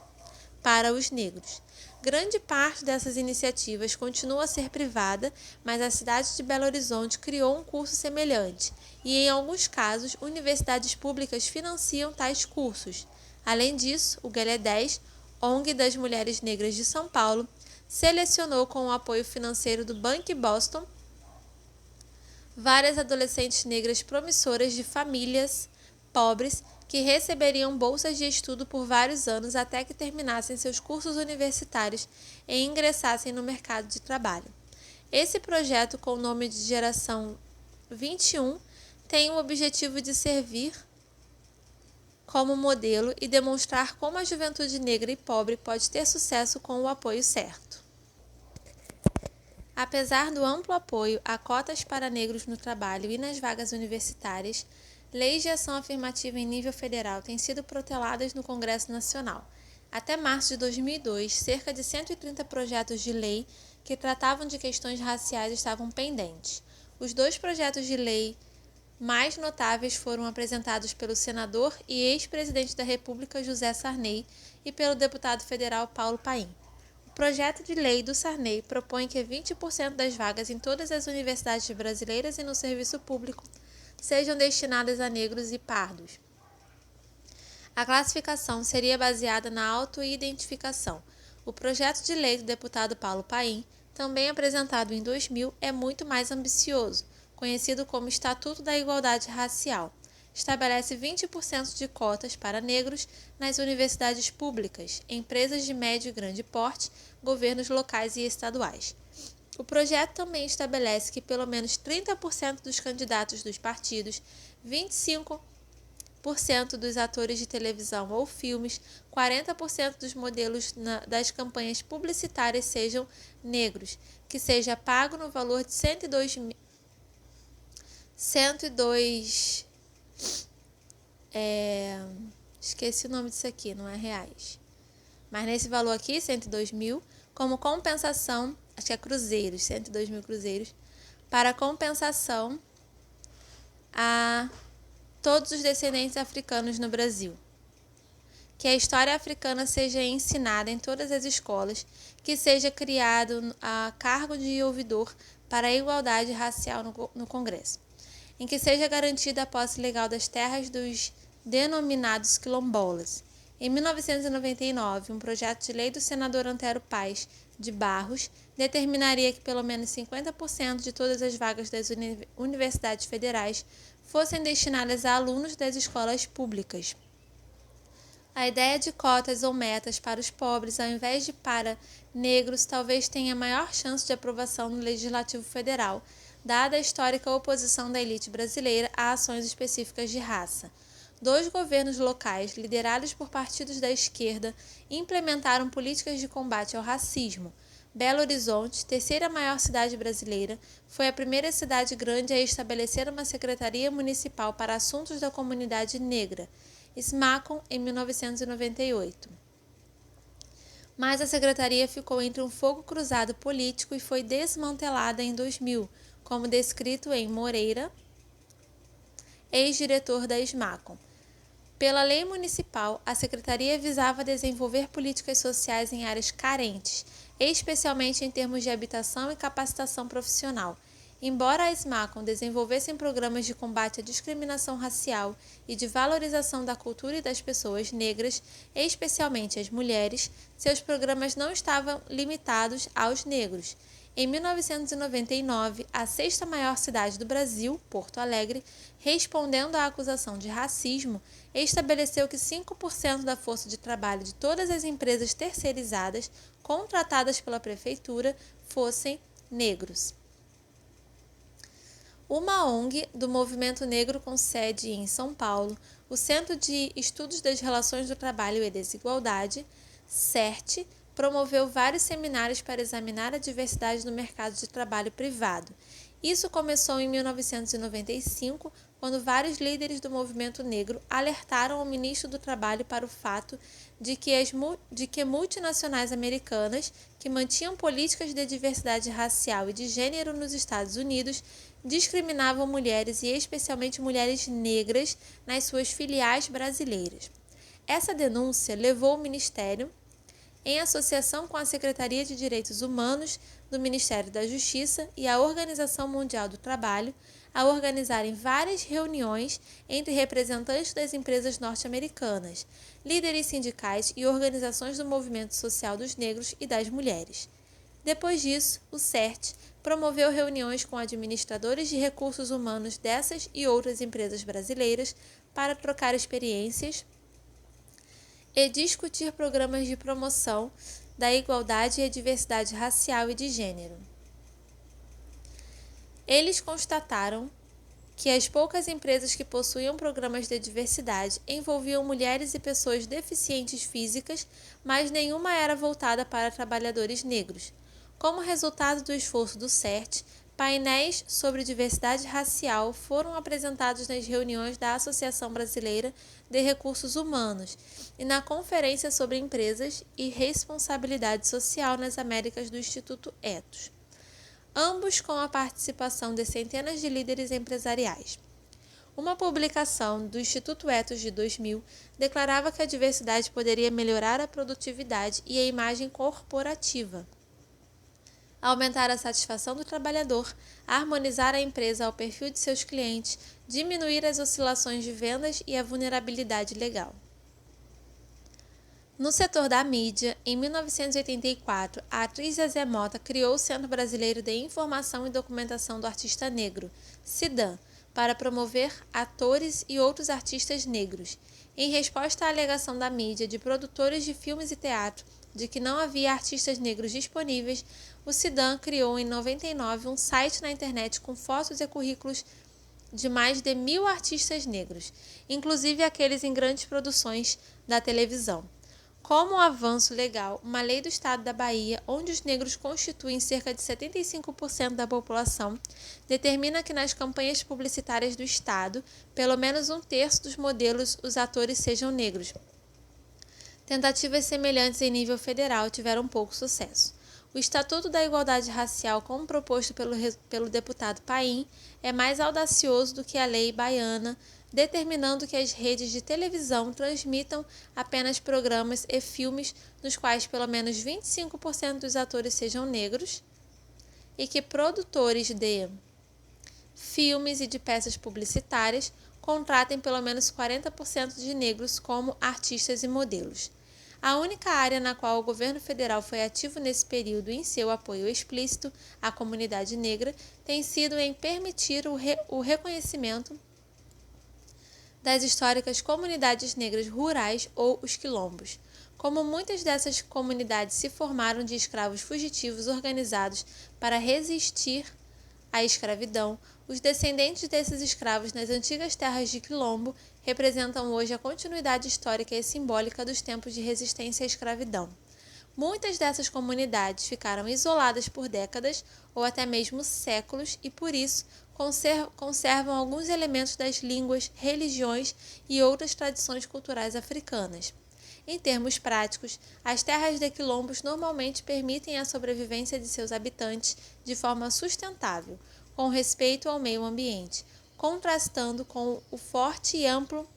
para os negros. Grande parte dessas iniciativas continua a ser privada, mas a cidade de Belo Horizonte criou um curso semelhante e, em alguns casos, universidades públicas financiam tais cursos. Além disso, o Galé 10, ONG das Mulheres Negras de São Paulo, selecionou com o apoio financeiro do Bank Boston várias adolescentes negras promissoras de famílias pobres que receberiam bolsas de estudo por vários anos até que terminassem seus cursos universitários e ingressassem no mercado de trabalho. Esse projeto, com o nome de Geração 21, tem o objetivo de servir como modelo e demonstrar como a juventude negra e pobre pode ter sucesso com o apoio certo. Apesar do amplo apoio a cotas para negros no trabalho e nas vagas universitárias, leis de ação afirmativa em nível federal têm sido proteladas no Congresso Nacional. Até março de 2002, cerca de 130 projetos de lei que tratavam de questões raciais estavam pendentes. Os 2 projetos de lei mais notáveis foram apresentados pelo senador e ex-presidente da República José Sarney e pelo deputado federal Paulo Paim. O projeto de lei do Sarney propõe que 20% das vagas em todas as universidades brasileiras e no serviço público sejam destinadas a negros e pardos. A classificação seria baseada na autoidentificação. O projeto de lei do deputado Paulo Paim, também apresentado em 2000, é muito mais ambicioso, conhecido como Estatuto da Igualdade Racial. Estabelece 20% de cotas para negros nas universidades públicas, empresas de médio e grande porte, governos locais e estaduais. O projeto também estabelece que pelo menos 30% dos candidatos dos partidos, 25% dos atores de televisão ou filmes, 40% dos modelos das campanhas publicitárias sejam negros, que seja pago no valor de 102 esqueci o nome disso aqui, não é reais. Mas nesse valor aqui, 102 mil, como compensação, acho que é cruzeiros, 102 mil cruzeiros, para compensação a todos os descendentes africanos no Brasil. Que a história africana seja ensinada em todas as escolas, que seja criado a cargo de ouvidor para a igualdade racial no Congresso, em que seja garantida a posse legal das terras dos denominados quilombolas. Em 1999, um projeto de lei do senador Antero Paes de Barros determinaria que pelo menos 50% de todas as vagas das universidades federais fossem destinadas a alunos das escolas públicas. A ideia de cotas ou metas para os pobres, ao invés de para negros, talvez tenha maior chance de aprovação no Legislativo Federal, dada a histórica oposição da elite brasileira a ações específicas de raça. 2 governos locais, liderados por partidos da esquerda, implementaram políticas de combate ao racismo. Belo Horizonte, terceira maior cidade brasileira, foi a primeira cidade grande a estabelecer uma secretaria municipal para assuntos da comunidade negra, SMACON, em 1998. Mas a secretaria ficou entre um fogo cruzado político e foi desmantelada em 2000, como descrito em Moreira, ex-diretor da SMACON. Pela lei municipal, a secretaria visava desenvolver políticas sociais em áreas carentes, especialmente em termos de habitação e capacitação profissional. Embora a SMACON desenvolvesse programas de combate à discriminação racial e de valorização da cultura e das pessoas negras, especialmente as mulheres, seus programas não estavam limitados aos negros. Em 1999, a sexta maior cidade do Brasil, Porto Alegre, respondendo à acusação de racismo, estabeleceu que 5% da força de trabalho de todas as empresas terceirizadas contratadas pela prefeitura fossem negros. Uma ONG do Movimento Negro com sede em São Paulo, o Centro de Estudos das Relações do Trabalho e Desigualdade, CERT, promoveu vários seminários para examinar a diversidade no mercado de trabalho privado. Isso começou em 1995, quando vários líderes do movimento negro alertaram o ministro do Trabalho para o fato de que multinacionais americanas, que mantinham políticas de diversidade racial e de gênero nos Estados Unidos, discriminavam mulheres e especialmente mulheres negras nas suas filiais brasileiras. Essa denúncia levou o Ministério, em associação com a Secretaria de Direitos Humanos do Ministério da Justiça e a Organização Mundial do Trabalho, a organizarem várias reuniões entre representantes das empresas norte-americanas, líderes sindicais e organizações do movimento social dos negros e das mulheres. Depois disso, o CERT promoveu reuniões com administradores de recursos humanos dessas e outras empresas brasileiras para trocar experiências e discutir programas de promoção da igualdade e a diversidade racial e de gênero. Eles constataram que as poucas empresas que possuíam programas de diversidade envolviam mulheres e pessoas deficientes físicas, mas nenhuma era voltada para trabalhadores negros. Como resultado do esforço do CERT, painéis sobre diversidade racial foram apresentados nas reuniões da Associação Brasileira de Recursos Humanos e na Conferência sobre Empresas e Responsabilidade Social nas Américas do Instituto Ethos, ambos com a participação de centenas de líderes empresariais. Uma publicação do Instituto Ethos de 2000 declarava que a diversidade poderia melhorar a produtividade e a imagem corporativa, aumentar a satisfação do trabalhador, harmonizar a empresa ao perfil de seus clientes, diminuir as oscilações de vendas e a vulnerabilidade legal. No setor da mídia, em 1984, a atriz Zezé Mota criou o Centro Brasileiro de Informação e Documentação do Artista Negro, CIDAM, para promover atores e outros artistas negros. Em resposta à alegação da mídia de produtores de filmes e teatro de que não havia artistas negros disponíveis, o CIDAM criou em 99 um site na internet com fotos e currículos de mais de 1.000 artistas negros, inclusive aqueles em grandes produções da televisão. Como um avanço legal, uma lei do estado da Bahia, onde os negros constituem cerca de 75% da população, determina que nas campanhas publicitárias do estado, pelo menos 1/3 dos modelos os atores sejam negros. Tentativas semelhantes em nível federal tiveram pouco sucesso. O Estatuto da Igualdade Racial, como proposto pelo deputado Paim, é mais audacioso do que a lei baiana, determinando que as redes de televisão transmitam apenas programas e filmes nos quais pelo menos 25% dos atores sejam negros e que produtores de filmes e de peças publicitárias contratem pelo menos 40% de negros como artistas e modelos. A única área na qual o governo federal foi ativo nesse período em seu apoio explícito à comunidade negra tem sido em permitir o reconhecimento das históricas comunidades negras rurais ou os quilombos. Como muitas dessas comunidades se formaram de escravos fugitivos organizados para resistir à escravidão, os descendentes desses escravos nas antigas terras de quilombo representam hoje a continuidade histórica e simbólica dos tempos de resistência à escravidão. Muitas dessas comunidades ficaram isoladas por décadas ou até mesmo séculos e, por isso, conservam alguns elementos das línguas, religiões e outras tradições culturais africanas. Em termos práticos, as terras de quilombos normalmente permitem a sobrevivência de seus habitantes de forma sustentável, com respeito ao meio ambiente, contrastando com o forte e amplo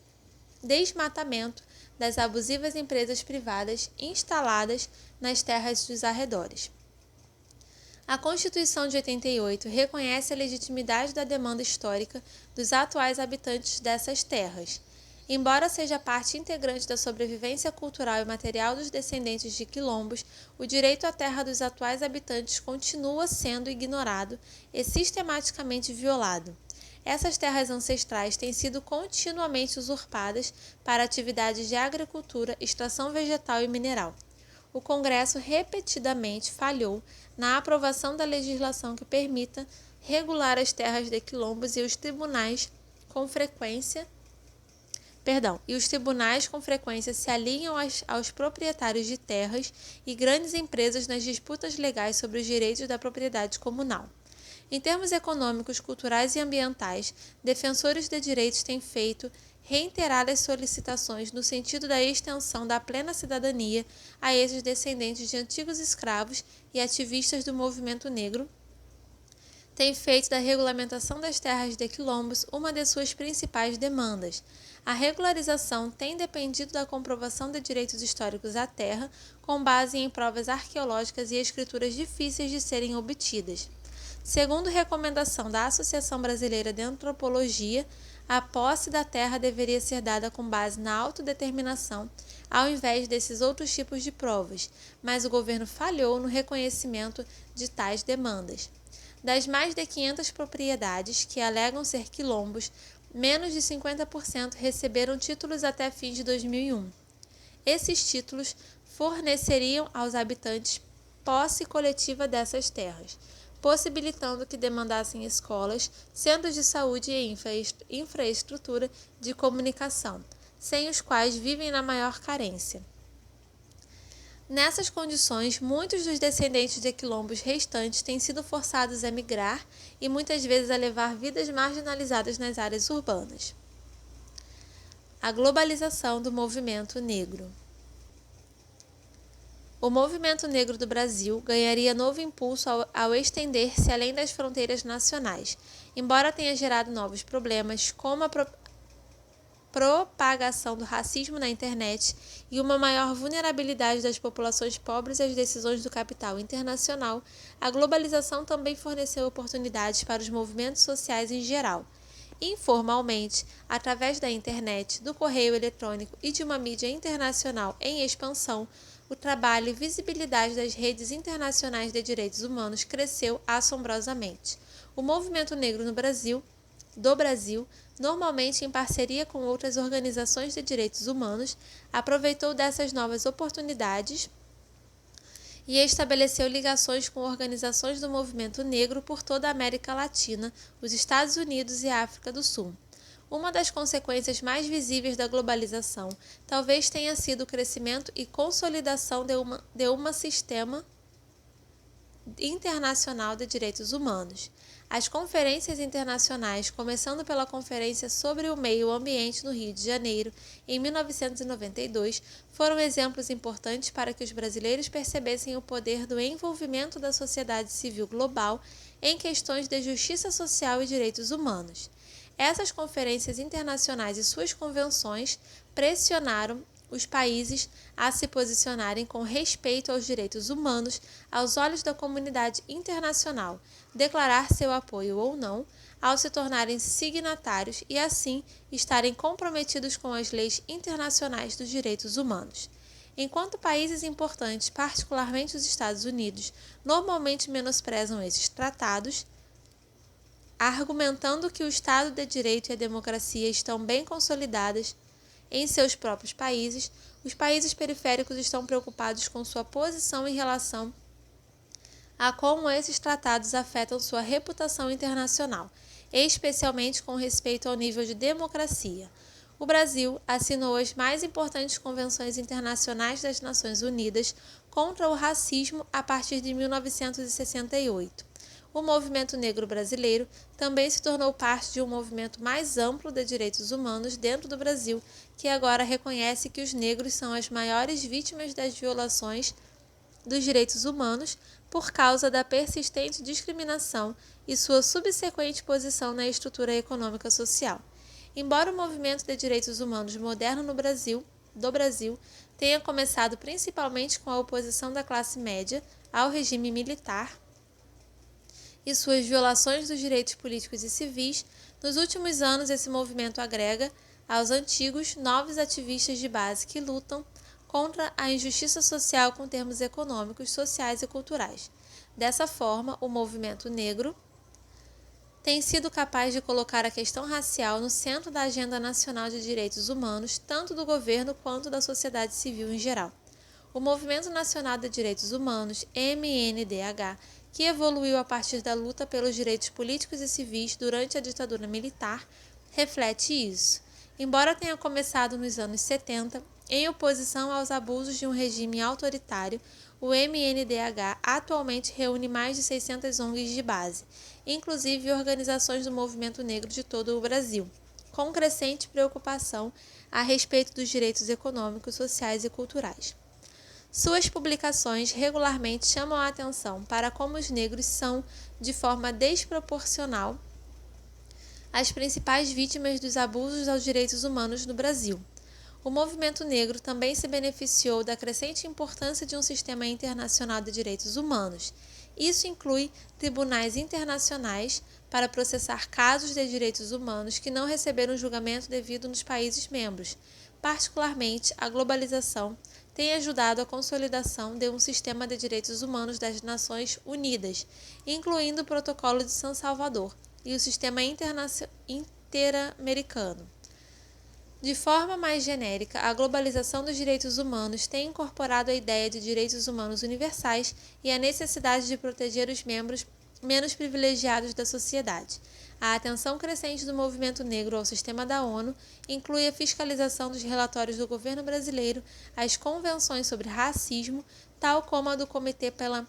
desmatamento das abusivas empresas privadas instaladas nas terras dos arredores. A Constituição de 88 reconhece a legitimidade da demanda histórica dos atuais habitantes dessas terras. Embora seja parte integrante da sobrevivência cultural e material dos descendentes de quilombos, o direito à terra dos atuais habitantes continua sendo ignorado e sistematicamente violado. Essas terras ancestrais têm sido continuamente usurpadas para atividades de agricultura, extração vegetal e mineral. O Congresso repetidamente falhou na aprovação da legislação que permita regular as terras de quilombos e os tribunais com frequência se alinham aos proprietários de terras e grandes empresas nas disputas legais sobre os direitos da propriedade comunal. Em termos econômicos, culturais e ambientais, defensores de direitos têm feito reiteradas solicitações no sentido da extensão da plena cidadania a esses descendentes de antigos escravos e ativistas do movimento negro, têm feito da regulamentação das terras de quilombos uma de suas principais demandas. A regularização tem dependido da comprovação de direitos históricos à terra, com base em provas arqueológicas e escrituras difíceis de serem obtidas. Segundo recomendação da Associação Brasileira de Antropologia, a posse da terra deveria ser dada com base na autodeterminação, ao invés desses outros tipos de provas, mas o governo falhou no reconhecimento de tais demandas. Das mais de 500 propriedades que alegam ser quilombos, menos de 50% receberam títulos até fins de 2001. Esses títulos forneceriam aos habitantes posse coletiva dessas terras, possibilitando que demandassem escolas, centros de saúde e infraestrutura de comunicação, sem os quais vivem na maior carência. Nessas condições, muitos dos descendentes de quilombos restantes têm sido forçados a migrar e muitas vezes a levar vidas marginalizadas nas áreas urbanas. A globalização do movimento negro. O movimento negro do Brasil ganharia novo impulso ao estender-se além das fronteiras nacionais, embora tenha gerado novos problemas, como a propagação do racismo na internet e uma maior vulnerabilidade das populações pobres às decisões do capital internacional. A globalização também forneceu oportunidades para os movimentos sociais em geral. Informalmente, através da internet, do correio eletrônico e de uma mídia internacional em expansão, o trabalho e visibilidade das redes internacionais de direitos humanos cresceu assombrosamente. O movimento negro do Brasil, normalmente em parceria com outras organizações de direitos humanos, aproveitou dessas novas oportunidades e estabeleceu ligações com organizações do movimento negro por toda a América Latina, os Estados Unidos e a África do Sul. Uma das consequências mais visíveis da globalização talvez tenha sido o crescimento e consolidação de uma sistema internacional de direitos humanos. As conferências internacionais, começando pela Conferência sobre o Meio Ambiente no Rio de Janeiro, em 1992, foram exemplos importantes para que os brasileiros percebessem o poder do envolvimento da sociedade civil global em questões de justiça social e direitos humanos. Essas conferências internacionais e suas convenções pressionaram os países a se posicionarem com respeito aos direitos humanos aos olhos da comunidade internacional, declarar seu apoio ou não, ao se tornarem signatários e assim estarem comprometidos com as leis internacionais dos direitos humanos. Enquanto países importantes, particularmente os Estados Unidos, normalmente menosprezam esses tratados, argumentando que o Estado de Direito e a democracia estão bem consolidadas em seus próprios países, os países periféricos estão preocupados com sua posição em relação a como esses tratados afetam sua reputação internacional, especialmente com respeito ao nível de democracia. O Brasil assinou as mais importantes convenções internacionais das Nações Unidas contra o racismo a partir de 1968. O movimento negro brasileiro também se tornou parte de um movimento mais amplo de direitos humanos dentro do Brasil, que agora reconhece que os negros são as maiores vítimas das violações dos direitos humanos por causa da persistente discriminação e sua subsequente posição na estrutura econômica social. Embora o movimento de direitos humanos moderno do Brasil tenha começado principalmente com a oposição da classe média ao regime militar e suas violações dos direitos políticos e civis, nos últimos anos esse movimento agrega aos antigos novos ativistas de base que lutam contra a injustiça social com termos econômicos, sociais e culturais. Dessa forma, o movimento negro tem sido capaz de colocar a questão racial no centro da agenda nacional de direitos humanos, tanto do governo quanto da sociedade civil em geral. O Movimento Nacional de Direitos Humanos, MNDH, que evoluiu a partir da luta pelos direitos políticos e civis durante a ditadura militar, reflete isso. Embora tenha começado nos anos 70, em oposição aos abusos de um regime autoritário, o MNDH atualmente reúne mais de 600 ONGs de base, inclusive organizações do movimento negro de todo o Brasil, com crescente preocupação a respeito dos direitos econômicos, sociais e culturais. Suas publicações regularmente chamam a atenção para como os negros são, de forma desproporcional, as principais vítimas dos abusos aos direitos humanos no Brasil. O movimento negro também se beneficiou da crescente importância de um sistema internacional de direitos humanos. Isso inclui tribunais internacionais para processar casos de direitos humanos que não receberam julgamento devido nos países membros. Particularmente, a globalização tem ajudado a consolidação de um sistema de direitos humanos das Nações Unidas, incluindo o Protocolo de São Salvador e o Sistema Interamericano. De forma mais genérica, a globalização dos direitos humanos tem incorporado a ideia de direitos humanos universais e a necessidade de proteger os membros menos privilegiados da sociedade. A atenção crescente do movimento negro ao sistema da ONU inclui a fiscalização dos relatórios do governo brasileiro, as convenções sobre racismo, tal como a do Comitê pela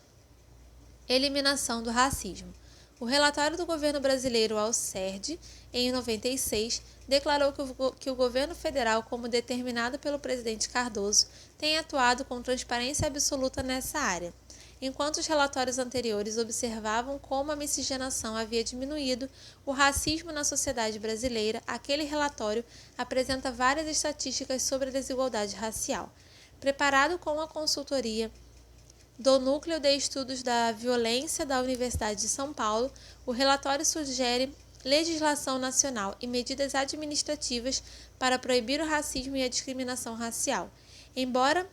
Eliminação do Racismo. O relatório do governo brasileiro ao CERD, em 96, declarou que o governo federal, como determinado pelo presidente Cardoso, tem atuado com transparência absoluta nessa área. Enquanto os relatórios anteriores observavam como a miscigenação havia diminuído o racismo na sociedade brasileira, aquele relatório apresenta várias estatísticas sobre a desigualdade racial. Preparado com a consultoria do Núcleo de Estudos da Violência da Universidade de São Paulo, o relatório sugere legislação nacional e medidas administrativas para proibir o racismo e a discriminação racial. Embora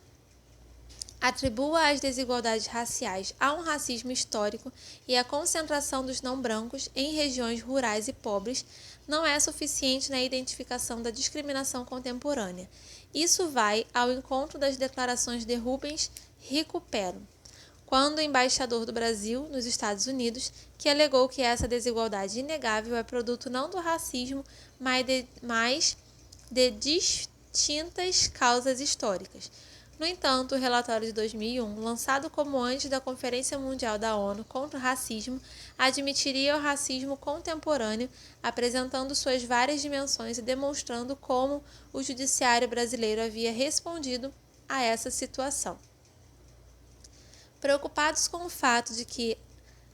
atribua as desigualdades raciais a um racismo histórico e a concentração dos não-brancos em regiões rurais e pobres, não é suficiente na identificação da discriminação contemporânea. Isso vai ao encontro das declarações de Rubens Recupero, quando o embaixador do Brasil nos Estados Unidos, que alegou que essa desigualdade inegável é produto não do racismo, mas de distintas causas históricas. No entanto, o relatório de 2001, lançado como antes da Conferência Mundial da ONU contra o Racismo, admitiria o racismo contemporâneo, apresentando suas várias dimensões e demonstrando como o judiciário brasileiro havia respondido a essa situação. Preocupados com o fato de que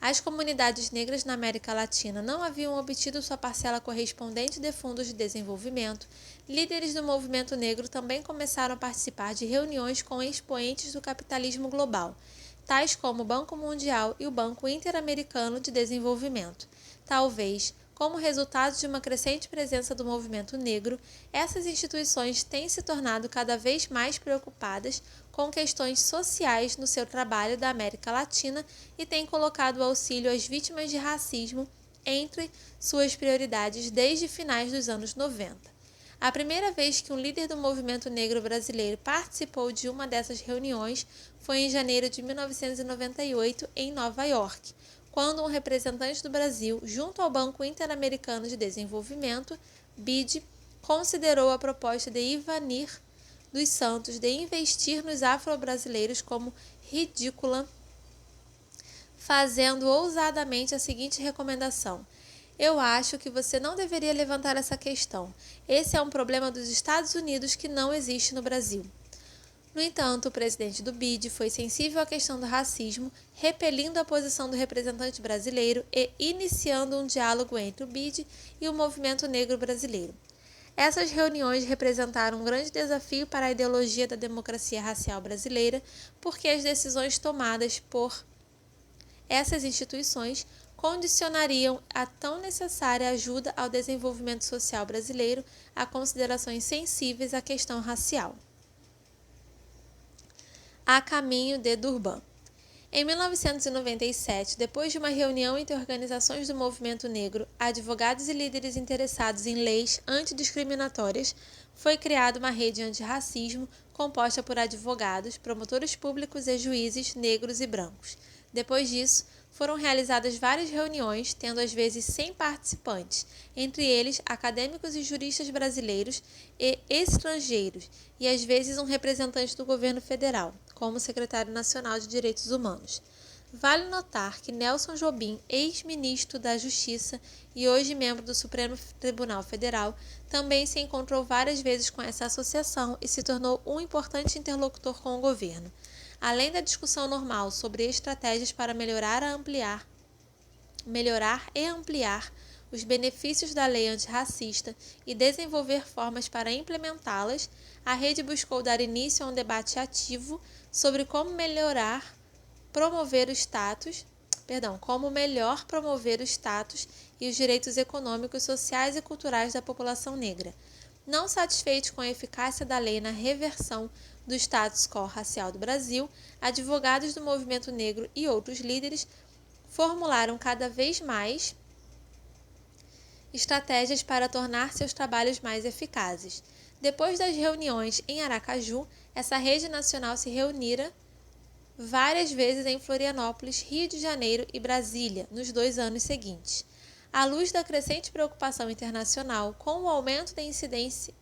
as comunidades negras na América Latina não haviam obtido sua parcela correspondente de fundos de desenvolvimento, líderes do movimento negro também começaram a participar de reuniões com expoentes do capitalismo global, tais como o Banco Mundial e o Banco Interamericano de Desenvolvimento. Talvez, como resultado de uma crescente presença do movimento negro, essas instituições têm se tornado cada vez mais preocupadas com questões sociais no seu trabalho da América Latina e têm colocado o auxílio às vítimas de racismo entre suas prioridades desde finais dos anos 90. A primeira vez que um líder do movimento negro brasileiro participou de uma dessas reuniões foi em janeiro de 1998, em Nova York, quando um representante do Brasil, junto ao Banco Interamericano de Desenvolvimento, BID, considerou a proposta de Ivanir dos Santos de investir nos afro-brasileiros como ridícula, fazendo ousadamente a seguinte recomendação: eu acho que você não deveria levantar essa questão. Esse é um problema dos Estados Unidos que não existe no Brasil. No entanto, o presidente do BID foi sensível à questão do racismo, repelindo a posição do representante brasileiro e iniciando um diálogo entre o BID e o movimento negro brasileiro. Essas reuniões representaram um grande desafio para a ideologia da democracia racial brasileira, porque as decisões tomadas por essas instituições condicionariam a tão necessária ajuda ao desenvolvimento social brasileiro a considerações sensíveis à questão racial. A caminho de Durban. Em 1997, depois de uma reunião entre organizações do movimento negro, advogados e líderes interessados em leis antidiscriminatórias, foi criada uma rede antirracismo composta por advogados, promotores públicos e juízes negros e brancos. Depois disso, foram realizadas várias reuniões, tendo às vezes 100 participantes, entre eles acadêmicos e juristas brasileiros e estrangeiros, e às vezes um representante do governo federal, como secretário nacional de Direitos Humanos. Vale notar que Nelson Jobim, ex-ministro da Justiça e hoje membro do Supremo Tribunal Federal, também se encontrou várias vezes com essa associação e se tornou um importante interlocutor com o governo. Além da discussão normal sobre estratégias para melhorar e ampliar os benefícios da lei antirracista e desenvolver formas para implementá-las, a rede buscou dar início a um debate ativo sobre como melhor promover o status e os direitos econômicos, sociais e culturais da população negra. Não satisfeitos com a eficácia da lei na reversão do status quo racial do Brasil, advogados do movimento negro e outros líderes formularam cada vez mais estratégias para tornar seus trabalhos mais eficazes. Depois das reuniões em Aracaju, essa rede nacional se reunira várias vezes em Florianópolis, Rio de Janeiro e Brasília, nos 2 anos seguintes. À luz da crescente preocupação internacional com o aumento de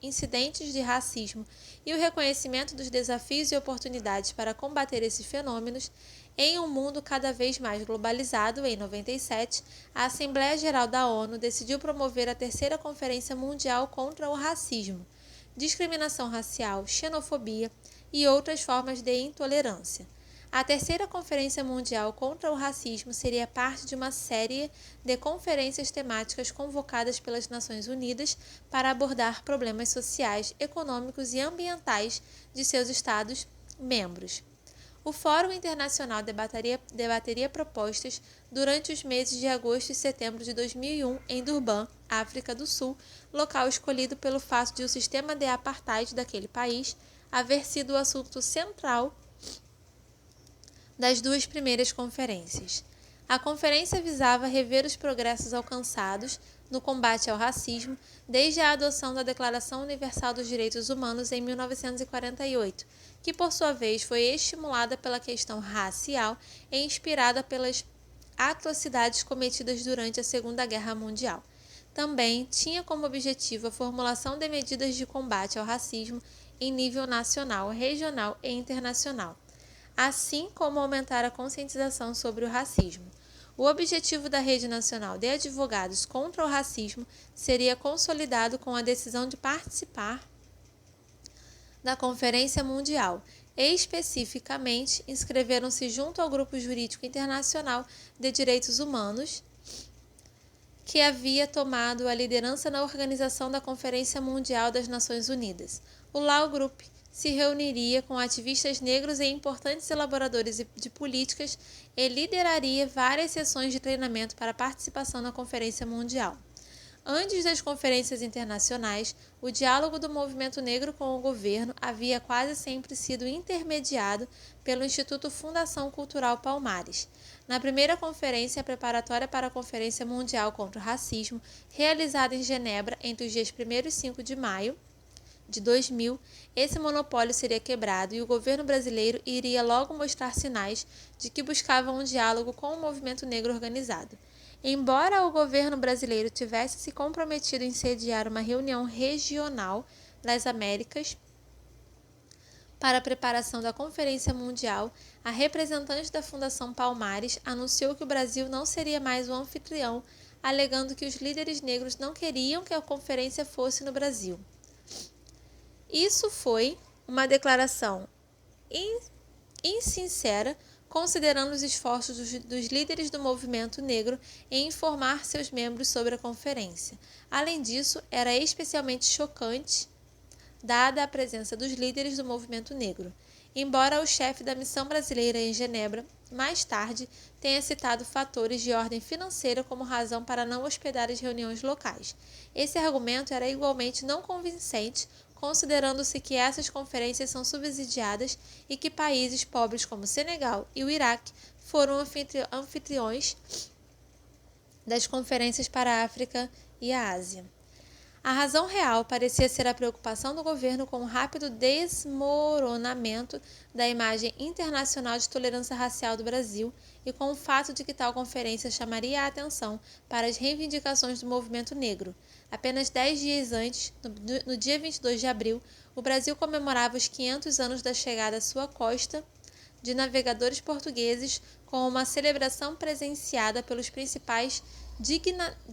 incidentes de racismo e o reconhecimento dos desafios e oportunidades para combater esses fenômenos, em um mundo cada vez mais globalizado, em 97, a Assembleia Geral da ONU decidiu promover a terceira Conferência Mundial contra o Racismo, discriminação racial, xenofobia e outras formas de intolerância. A terceira Conferência Mundial contra o Racismo seria parte de uma série de conferências temáticas convocadas pelas Nações Unidas para abordar problemas sociais, econômicos e ambientais de seus Estados-membros. O Fórum Internacional debateria propostas durante os meses de agosto e setembro de 2001 em Durban, África do Sul, local escolhido pelo fato de o sistema de apartheid daquele país haver sido o assunto central das 2 primeiras conferências. A conferência visava rever os progressos alcançados no combate ao racismo, desde a adoção da Declaração Universal dos Direitos Humanos em 1948, que por sua vez foi estimulada pela questão racial e inspirada pelas atrocidades cometidas durante a Segunda Guerra Mundial. Também tinha como objetivo a formulação de medidas de combate ao racismo em nível nacional, regional e internacional, assim como aumentar a conscientização sobre o racismo. O objetivo da Rede Nacional de Advogados contra o Racismo seria consolidado com a decisão de participar da Conferência Mundial. Especificamente, inscreveram-se junto ao Grupo Jurídico Internacional de Direitos Humanos, que havia tomado a liderança na organização da Conferência Mundial das Nações Unidas. O Law Group se reuniria com ativistas negros e importantes elaboradores de políticas e lideraria várias sessões de treinamento para participação na Conferência Mundial. Antes das conferências internacionais, o diálogo do movimento negro com o governo havia quase sempre sido intermediado pelo Instituto Fundação Cultural Palmares. Na primeira conferência preparatória para a Conferência Mundial contra o Racismo, realizada em Genebra entre os dias 1º e 5 de maio de 2000, esse monopólio seria quebrado e o governo brasileiro iria logo mostrar sinais de que buscava um diálogo com o movimento negro organizado. Embora o governo brasileiro tivesse se comprometido em sediar uma reunião regional das Américas para a preparação da Conferência Mundial, a representante da Fundação Palmares anunciou que o Brasil não seria mais o anfitrião, alegando que os líderes negros não queriam que a conferência fosse no Brasil. Isso foi uma declaração insincera, considerando os esforços dos líderes do movimento negro em informar seus membros sobre a conferência. Além disso, era especialmente chocante, dada a presença dos líderes do movimento negro. Embora o chefe da missão brasileira em Genebra, mais tarde, tenha citado fatores de ordem financeira como razão para não hospedar as reuniões locais. Esse argumento era igualmente não convincente, considerando-se que essas conferências são subsidiadas e que países pobres como Senegal e o Iraque foram anfitriões das conferências para a África e a Ásia. A razão real parecia ser a preocupação do governo com o rápido desmoronamento da imagem internacional de tolerância racial do Brasil e com o fato de que tal conferência chamaria a atenção para as reivindicações do movimento negro. Apenas 10 dias antes, no dia 22 de abril, o Brasil comemorava os 500 anos da chegada à sua costa de navegadores portugueses com uma celebração presenciada pelos principais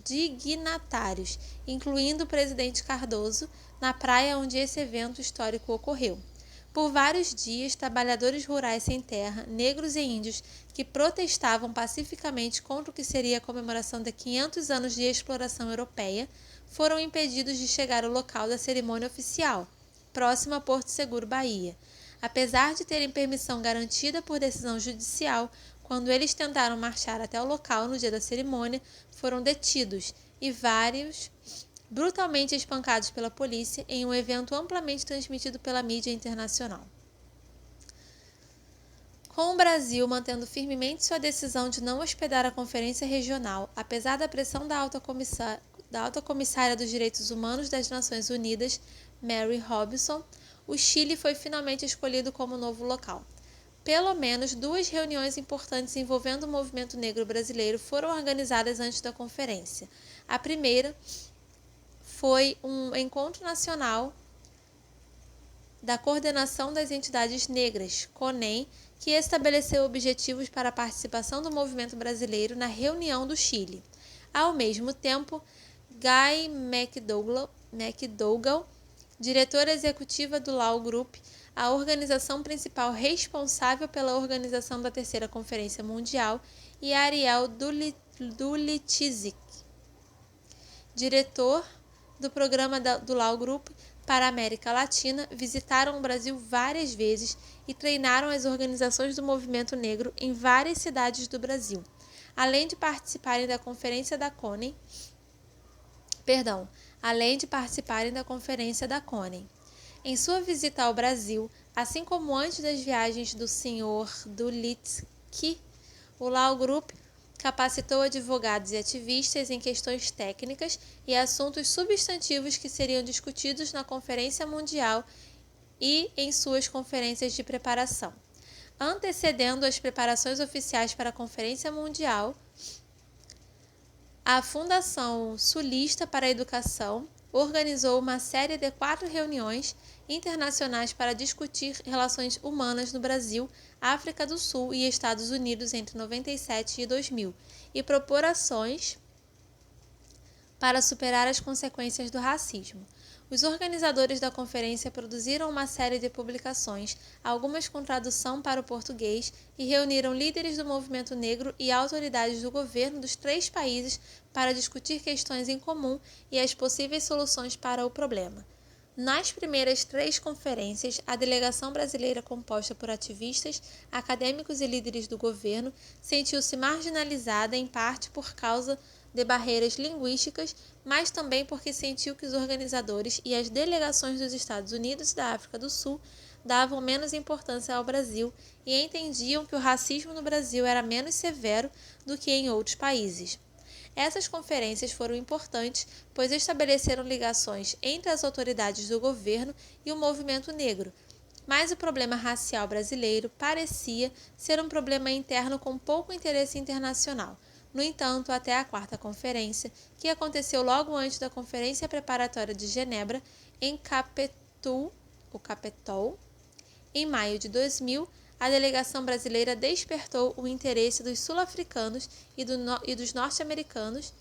dignatários, incluindo o presidente Cardoso, na praia onde esse evento histórico ocorreu. Por vários dias, trabalhadores rurais sem terra, negros e índios que protestavam pacificamente contra o que seria a comemoração de 500 anos de exploração europeia, foram impedidos de chegar ao local da cerimônia oficial, próximo a Porto Seguro, Bahia. Apesar de terem permissão garantida por decisão judicial, quando eles tentaram marchar até o local no dia da cerimônia, foram detidos e vários brutalmente espancados pela polícia em um evento amplamente transmitido pela mídia internacional. Com o Brasil mantendo firmemente sua decisão de não hospedar a conferência regional, apesar da pressão da alta comissária dos Direitos Humanos das Nações Unidas, Mary Robinson, o Chile foi finalmente escolhido como novo local. Pelo menos 2 reuniões importantes envolvendo o movimento negro brasileiro foram organizadas antes da conferência. A primeira foi um encontro nacional da Coordenação das Entidades Negras, CONEM, que estabeleceu objetivos para a participação do movimento brasileiro na reunião do Chile. Ao mesmo tempo, Guy McDougall, diretora executiva do Law Group, a organização principal responsável pela organização da Terceira Conferência Mundial, e Ariel Dulitzik, diretor do programa do Law Group para a América Latina, visitaram o Brasil várias vezes e treinaram as organizações do movimento negro em várias cidades do Brasil, além de participarem da conferência da CONEM. Em sua visita ao Brasil, assim como antes das viagens do Sr. Dulitzik, o Law Group capacitou advogados e ativistas em questões técnicas e assuntos substantivos que seriam discutidos na Conferência Mundial e em suas conferências de preparação. Antecedendo as preparações oficiais para a Conferência Mundial, a Fundação Sulista para a Educação organizou uma série de 4 reuniões internacionais para discutir relações humanas no Brasil, África do Sul e Estados Unidos entre 97 e 2000 e propor ações para superar as consequências do racismo. Os organizadores da conferência produziram uma série de publicações, algumas com tradução para o português, e reuniram líderes do movimento negro e autoridades do governo dos 3 países para discutir questões em comum e as possíveis soluções para o problema. Nas primeiras 3 conferências, a delegação brasileira, composta por ativistas, acadêmicos e líderes do governo, sentiu-se marginalizada em parte por causa de barreiras linguísticas, mas também porque sentiu que os organizadores e as delegações dos Estados Unidos e da África do Sul davam menos importância ao Brasil e entendiam que o racismo no Brasil era menos severo do que em outros países. Essas conferências foram importantes, pois estabeleceram ligações entre as autoridades do governo e o movimento negro, mas o problema racial brasileiro parecia ser um problema interno com pouco interesse internacional. No entanto, até a 4ª conferência, que aconteceu logo antes da Conferência Preparatória de Genebra, em Capitol, em maio de 2000, a delegação brasileira despertou o interesse dos sul-africanos e dos norte-americanos.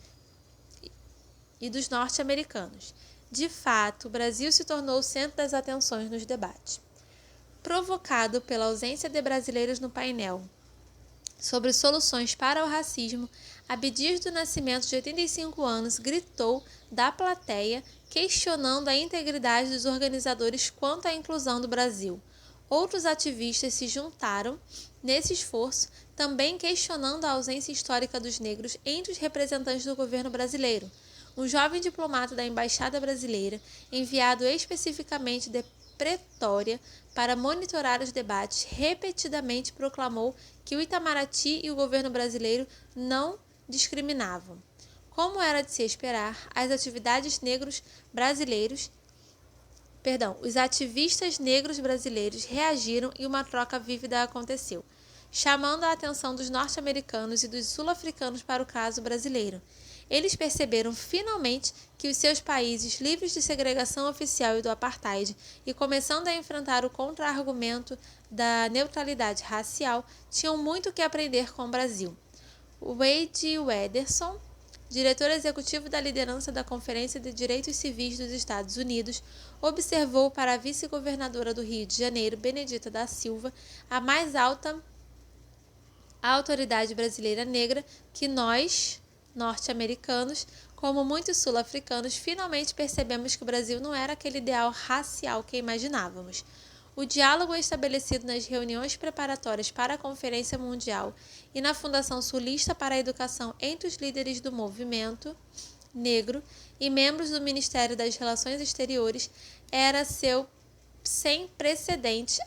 De fato, o Brasil se tornou o centro das atenções nos debates. Provocado pela ausência de brasileiros no painel sobre soluções para o racismo, Abdias do Nascimento, de 85 anos, gritou da plateia, questionando a integridade dos organizadores quanto à inclusão do Brasil. Outros ativistas se juntaram nesse esforço, também questionando a ausência histórica dos negros entre os representantes do governo brasileiro. Um jovem diplomata da Embaixada Brasileira, enviado especificamente de Pretória para monitorar os debates, repetidamente proclamou que o Itamaraty e o governo brasileiro não discriminavam. Como era de se esperar, os ativistas negros brasileiros reagiram e uma troca vívida aconteceu, chamando a atenção dos norte-americanos e dos sul-africanos para o caso brasileiro. Eles perceberam finalmente que os seus países, livres de segregação oficial e do apartheid, e começando a enfrentar o contra-argumento da neutralidade racial, tinham muito que aprender com o Brasil. Wade Wederson, diretor executivo da liderança da Conferência de Direitos Civis dos Estados Unidos, observou para a vice-governadora do Rio de Janeiro, Benedita da Silva, a mais alta autoridade brasileira negra, que nós, norte-americanos, como muitos sul-africanos, finalmente percebemos que o Brasil não era aquele ideal racial que imaginávamos. O diálogo estabelecido nas reuniões preparatórias para a Conferência Mundial e na Fundação Sulista para a Educação entre os líderes do movimento negro e membros do Ministério das Relações Exteriores era sem precedentes.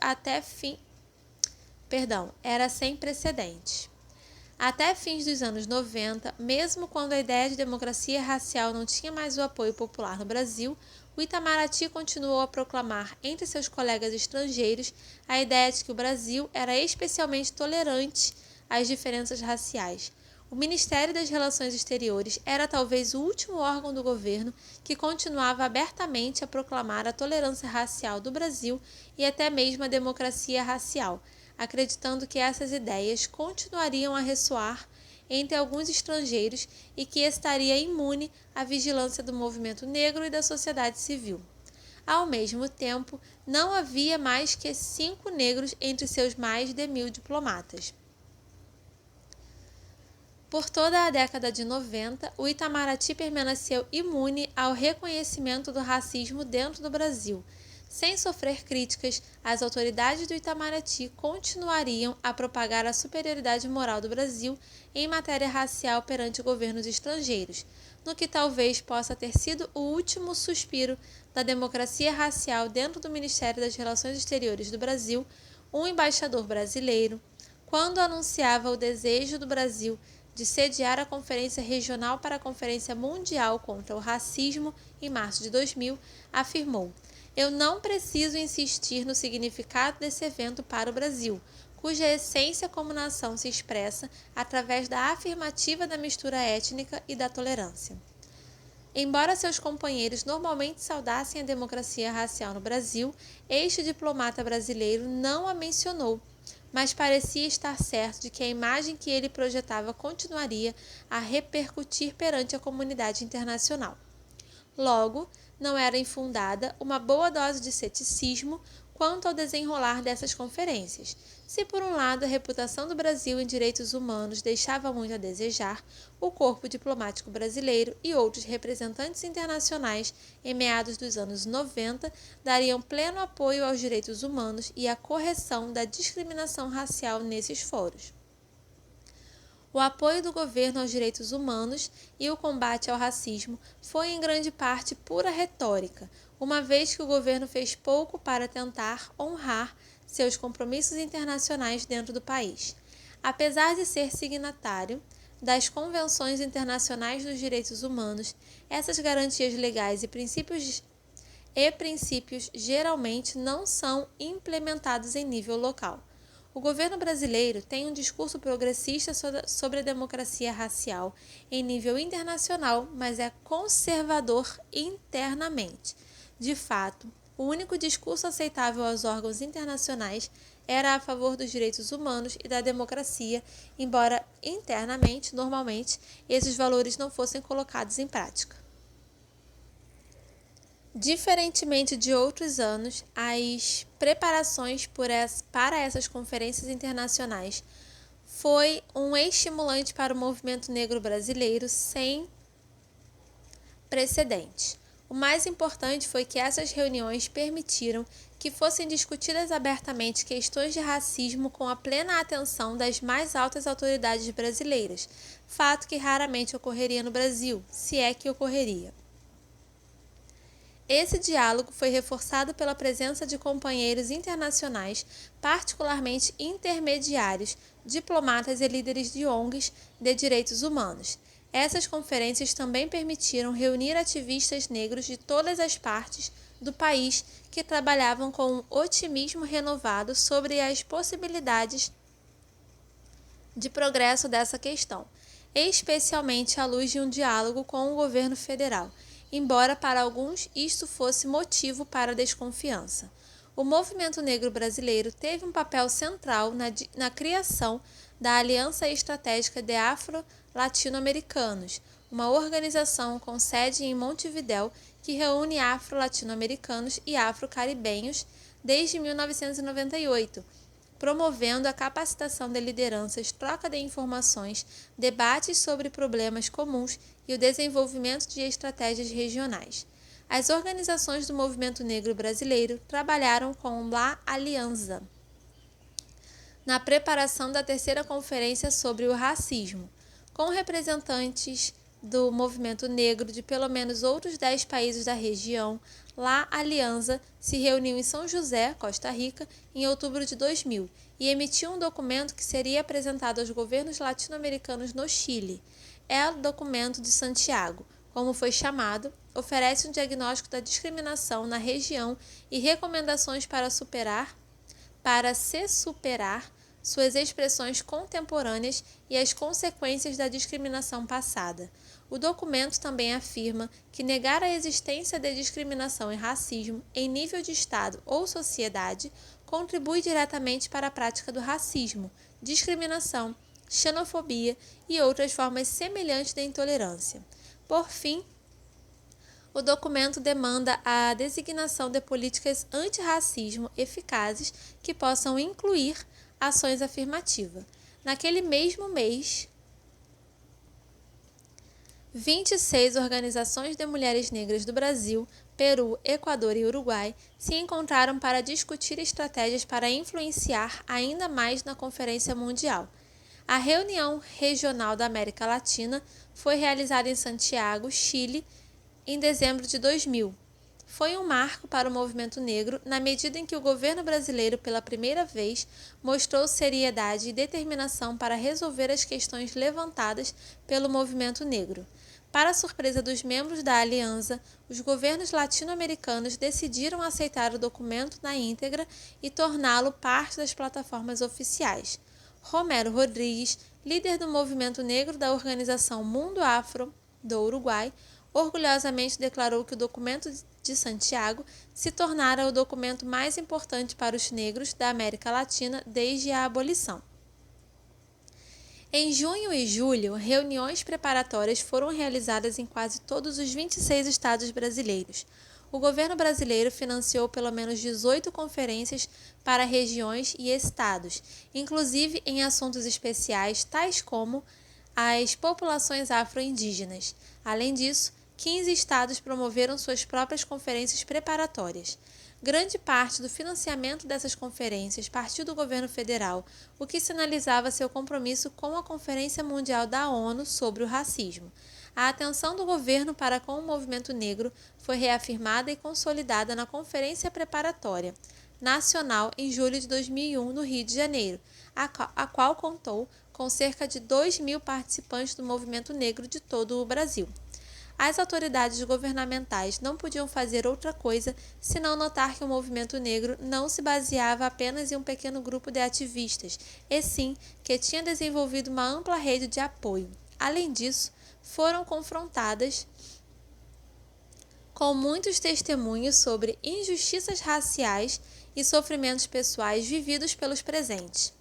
Até fins dos anos 90, mesmo quando a ideia de democracia racial não tinha mais o apoio popular no Brasil, o Itamaraty continuou a proclamar entre seus colegas estrangeiros a ideia de que o Brasil era especialmente tolerante às diferenças raciais. O Ministério das Relações Exteriores era talvez o último órgão do governo que continuava abertamente a proclamar a tolerância racial do Brasil e até mesmo a democracia racial, acreditando que essas ideias continuariam a ressoar entre alguns estrangeiros e que estaria imune à vigilância do movimento negro e da sociedade civil. Ao mesmo tempo, não havia mais que 5 negros entre seus mais de 1000 diplomatas. Por toda a década de 90, o Itamaraty permaneceu imune ao reconhecimento do racismo dentro do Brasil. Sem sofrer críticas, as autoridades do Itamaraty continuariam a propagar a superioridade moral do Brasil em matéria racial perante governos estrangeiros, no que talvez possa ter sido o último suspiro da democracia racial dentro do Ministério das Relações Exteriores do Brasil, um embaixador brasileiro, quando anunciava o desejo do Brasil de sediar a Conferência Regional para a Conferência Mundial contra o Racismo em março de 2000, afirmou: "Eu não preciso insistir no significado desse evento para o Brasil, cuja essência como nação se expressa através da afirmativa da mistura étnica e da tolerância." Embora seus companheiros normalmente saudassem a democracia racial no Brasil, este diplomata brasileiro não a mencionou, mas parecia estar certo de que a imagem que ele projetava continuaria a repercutir perante a comunidade internacional. Logo, não era infundada uma boa dose de ceticismo quanto ao desenrolar dessas conferências. Se por um lado a reputação do Brasil em direitos humanos deixava muito a desejar, o corpo diplomático brasileiro e outros representantes internacionais em meados dos anos 90 dariam pleno apoio aos direitos humanos e à correção da discriminação racial nesses fóruns. O apoio do governo aos direitos humanos e o combate ao racismo foi em grande parte pura retórica, uma vez que o governo fez pouco para tentar honrar seus compromissos internacionais dentro do país. Apesar de ser signatário das convenções internacionais dos direitos humanos, essas garantias legais e princípios geralmente não são implementados em nível local. O governo brasileiro tem um discurso progressista sobre a democracia racial em nível internacional, mas é conservador internamente. De fato, o único discurso aceitável aos órgãos internacionais era a favor dos direitos humanos e da democracia, embora internamente, normalmente, esses valores não fossem colocados em prática. Diferentemente de outros anos, as preparações para essas conferências internacionais foi um estimulante para o movimento negro brasileiro sem precedentes. O mais importante foi que essas reuniões permitiram que fossem discutidas abertamente questões de racismo com a plena atenção das mais altas autoridades brasileiras, fato que raramente ocorreria no Brasil, se é que ocorreria. Esse diálogo foi reforçado pela presença de companheiros internacionais, particularmente intermediários, diplomatas e líderes de ONGs de direitos humanos. Essas conferências também permitiram reunir ativistas negros de todas as partes do país que trabalhavam com um otimismo renovado sobre as possibilidades de progresso dessa questão, especialmente à luz de um diálogo com o governo federal, embora para alguns isto fosse motivo para desconfiança. O movimento negro brasileiro teve um papel central na criação da Aliança Estratégica de Afro-Latino-Americanos, uma organização com sede em Montevidéu que reúne afro-latino-americanos e afro-caribenhos desde 1998, promovendo a capacitação de lideranças, troca de informações, debates sobre problemas comuns e o desenvolvimento de estratégias regionais. As organizações do movimento negro brasileiro trabalharam com La Alianza na preparação da terceira conferência sobre o racismo, com representantes do movimento negro de pelo menos outros 10 países da região. La Alianza se reuniu em São José, Costa Rica, em outubro de 2000 e emitiu um documento que seria apresentado aos governos latino-americanos no Chile. El Documento de Santiago, como foi chamado, oferece um diagnóstico da discriminação na região e recomendações para se superar suas expressões contemporâneas e as consequências da discriminação passada. O documento também afirma que negar a existência de discriminação e racismo em nível de Estado ou sociedade contribui diretamente para a prática do racismo, discriminação, xenofobia e outras formas semelhantes de intolerância. Por fim, o documento demanda a designação de políticas antirracismo eficazes que possam incluir ações afirmativas. Naquele mesmo mês, 26 organizações de mulheres negras do Brasil, Peru, Equador e Uruguai se encontraram para discutir estratégias para influenciar ainda mais na Conferência Mundial. A reunião regional da América Latina foi realizada em Santiago, Chile, em dezembro de 2000. foi um marco para o movimento negro na medida em que o governo brasileiro, pela primeira vez, mostrou seriedade e determinação para resolver as questões levantadas pelo movimento negro. Para a surpresa dos membros da aliança, os governos latino-americanos decidiram aceitar o documento na íntegra e torná-lo parte das plataformas oficiais. Romero Rodrigues, líder do movimento negro da organização Mundo Afro do Uruguai, orgulhosamente declarou que o documento de Santiago se tornara o documento mais importante para os negros da América Latina desde a abolição. Em junho e julho, reuniões preparatórias foram realizadas em quase todos os 26 estados brasileiros. O governo brasileiro financiou pelo menos 18 conferências para regiões e estados, inclusive em assuntos especiais tais como as populações afro-indígenas. Além disso, 15 estados promoveram suas próprias conferências preparatórias. Grande parte do financiamento dessas conferências partiu do governo federal, o que sinalizava seu compromisso com a Conferência Mundial da ONU sobre o Racismo. A atenção do governo para com o movimento negro foi reafirmada e consolidada na Conferência Preparatória Nacional em julho de 2001, no Rio de Janeiro, a qual contou com cerca de 2.000 participantes do movimento negro de todo o Brasil. As autoridades governamentais não podiam fazer outra coisa senão notar que o movimento negro não se baseava apenas em um pequeno grupo de ativistas, e sim que tinha desenvolvido uma ampla rede de apoio. Além disso, foram confrontadas com muitos testemunhos sobre injustiças raciais e sofrimentos pessoais vividos pelos presentes.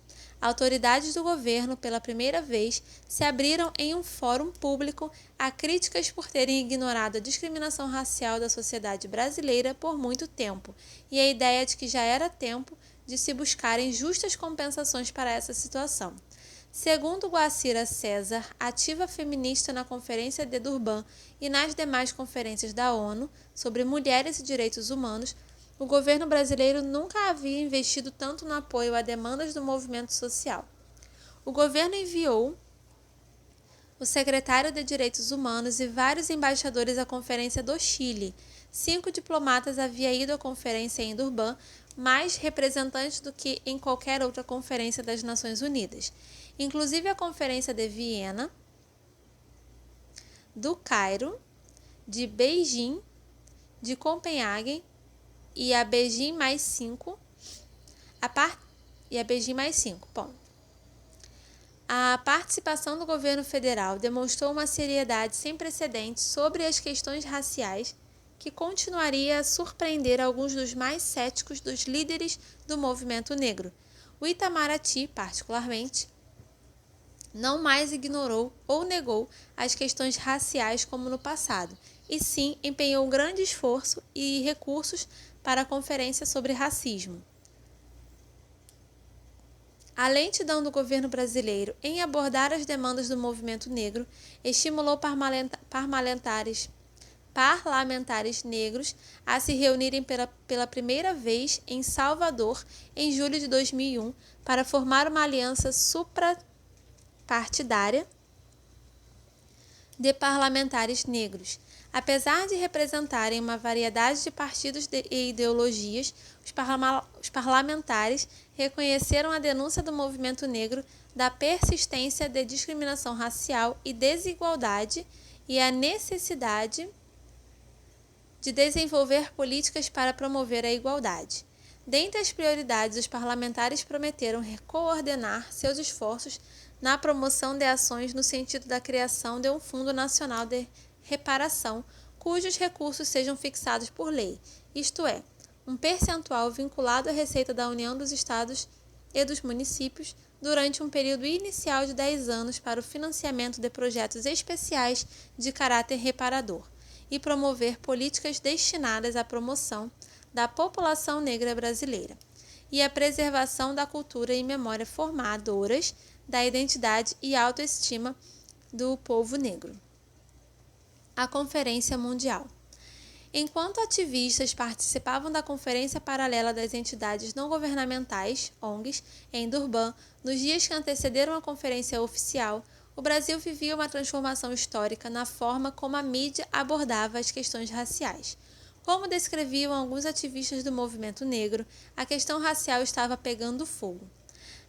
Autoridades do governo, pela primeira vez, se abriram em um fórum público a críticas por terem ignorado a discriminação racial da sociedade brasileira por muito tempo e a ideia de que já era tempo de se buscarem justas compensações para essa situação. Segundo Guacira César, ativa feminista na Conferência de Durban e nas demais conferências da ONU sobre mulheres e direitos humanos, o governo brasileiro nunca havia investido tanto no apoio a demandas do movimento social. O governo enviou o secretário de Direitos Humanos e vários embaixadores à Conferência do Chile. 5 diplomatas haviam ido à conferência em Durban, mais representantes do que em qualquer outra conferência das Nações Unidas. Inclusive a Conferência de Viena, do Cairo, de Beijing, de Copenhague e a Beijing mais 5. A participação do governo federal demonstrou uma seriedade sem precedentes sobre as questões raciais que continuaria a surpreender alguns dos mais céticos dos líderes do movimento negro. O Itamaraty, particularmente, não mais ignorou ou negou as questões raciais como no passado, e sim empenhou grande esforço e recursos para a Conferência sobre Racismo. A lentidão do governo brasileiro em abordar as demandas do movimento negro estimulou parlamentares negros a se reunirem pela primeira vez em Salvador em julho de 2001 para formar uma aliança suprapartidária de parlamentares negros. Apesar de representarem uma variedade de partidos e ideologias, os parlamentares reconheceram a denúncia do movimento negro da persistência de discriminação racial e desigualdade e a necessidade de desenvolver políticas para promover a igualdade. Dentre as prioridades, os parlamentares prometeram coordenar seus esforços na promoção de ações no sentido da criação de um Fundo Nacional de Reparação, cujos recursos sejam fixados por lei, isto é, um percentual vinculado à receita da União dos Estados e dos municípios durante um período inicial de 10 anos para o financiamento de projetos especiais de caráter reparador e promover políticas destinadas à promoção da população negra brasileira e à preservação da cultura e memória formadoras da identidade e autoestima do povo negro. A Conferência Mundial. Enquanto ativistas participavam da Conferência Paralela das Entidades Não Governamentais, ONGs, em Durban, nos dias que antecederam a conferência oficial, o Brasil vivia uma transformação histórica na forma como a mídia abordava as questões raciais. Como descreviam alguns ativistas do movimento negro, a questão racial estava pegando fogo.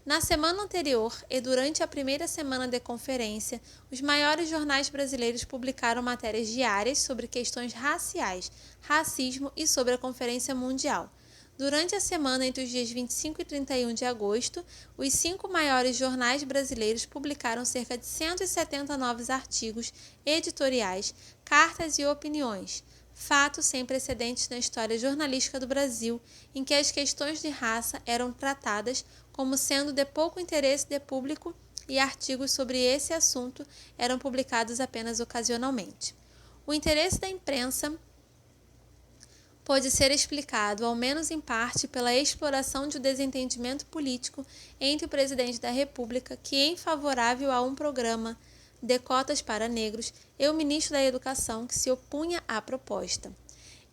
Na semana anterior e durante a primeira semana de conferência, os maiores jornais brasileiros publicaram matérias diárias sobre questões raciais, racismo e sobre a Conferência Mundial. Durante a semana entre os dias 25 e 31 de agosto, os 5 maiores jornais brasileiros publicaram cerca de 170 novos artigos, editoriais, cartas e opiniões. Fato sem precedentes na história jornalística do Brasil, em que as questões de raça eram tratadas como sendo de pouco interesse de público e artigos sobre esse assunto eram publicados apenas ocasionalmente. O interesse da imprensa pode ser explicado, ao menos em parte, pela exploração de um desentendimento político entre o presidente da República, que é favorável a um programa de cotas para negros, e o ministro da Educação, que se opunha à proposta.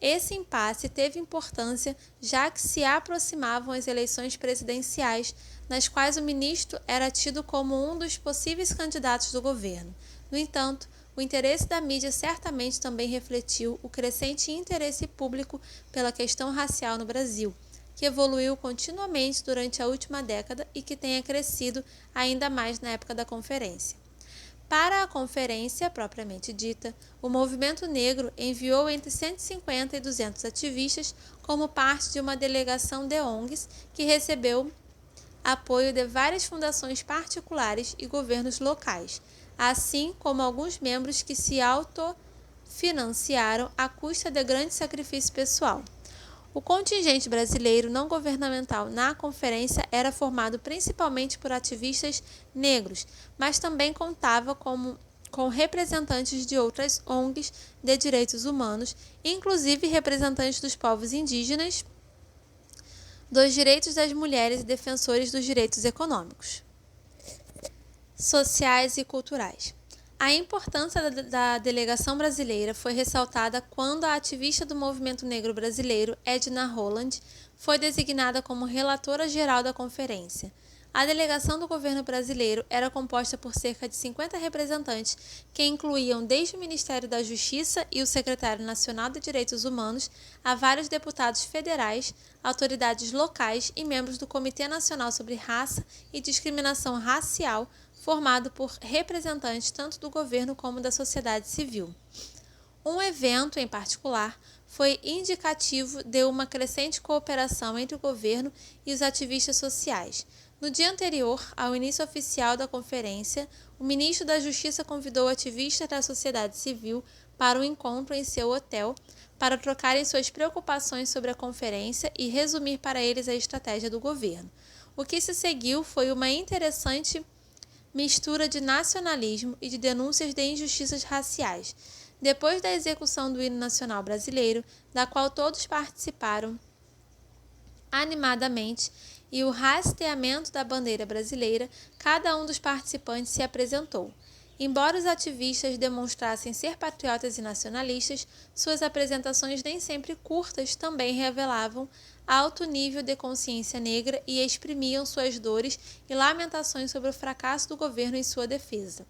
Esse impasse teve importância, já que se aproximavam as eleições presidenciais, nas quais o ministro era tido como um dos possíveis candidatos do governo. No entanto, o interesse da mídia certamente também refletiu o crescente interesse público pela questão racial no Brasil, que evoluiu continuamente durante a última década e que tenha crescido ainda mais na época da conferência. Para a conferência propriamente dita, o movimento negro enviou entre 150 e 200 ativistas como parte de uma delegação de ONGs que recebeu apoio de várias fundações particulares e governos locais, assim como alguns membros que se autofinanciaram à custa de grande sacrifício pessoal. O contingente brasileiro não governamental na conferência era formado principalmente por ativistas negros, mas também contava com representantes de outras ONGs de direitos humanos, inclusive representantes dos povos indígenas, dos direitos das mulheres e defensores dos direitos econômicos, sociais e culturais. A importância da delegação brasileira foi ressaltada quando a ativista do movimento negro brasileiro, Edna Holland, foi designada como relatora geral da conferência. A delegação do governo brasileiro era composta por cerca de 50 representantes, que incluíam desde o Ministério da Justiça e o Secretário Nacional de Direitos Humanos a vários deputados federais, autoridades locais e membros do Comitê Nacional sobre Raça e Discriminação Racial, formado por representantes tanto do governo como da sociedade civil. Um evento, em particular, foi indicativo de uma crescente cooperação entre o governo e os ativistas sociais. No dia anterior ao início oficial da conferência, o ministro da Justiça convidou ativistas da sociedade civil para um encontro em seu hotel para trocarem suas preocupações sobre a conferência e resumir para eles a estratégia do governo. O que se seguiu foi uma interessante mistura de nacionalismo e de denúncias de injustiças raciais. Depois da execução do hino nacional brasileiro, da qual todos participaram animadamente, e o hasteamento da bandeira brasileira, cada um dos participantes se apresentou. Embora os ativistas demonstrassem ser patriotas e nacionalistas, suas apresentações nem sempre curtas também revelavam alto nível de consciência negra e exprimiam suas dores e lamentações sobre o fracasso do governo em sua defesa.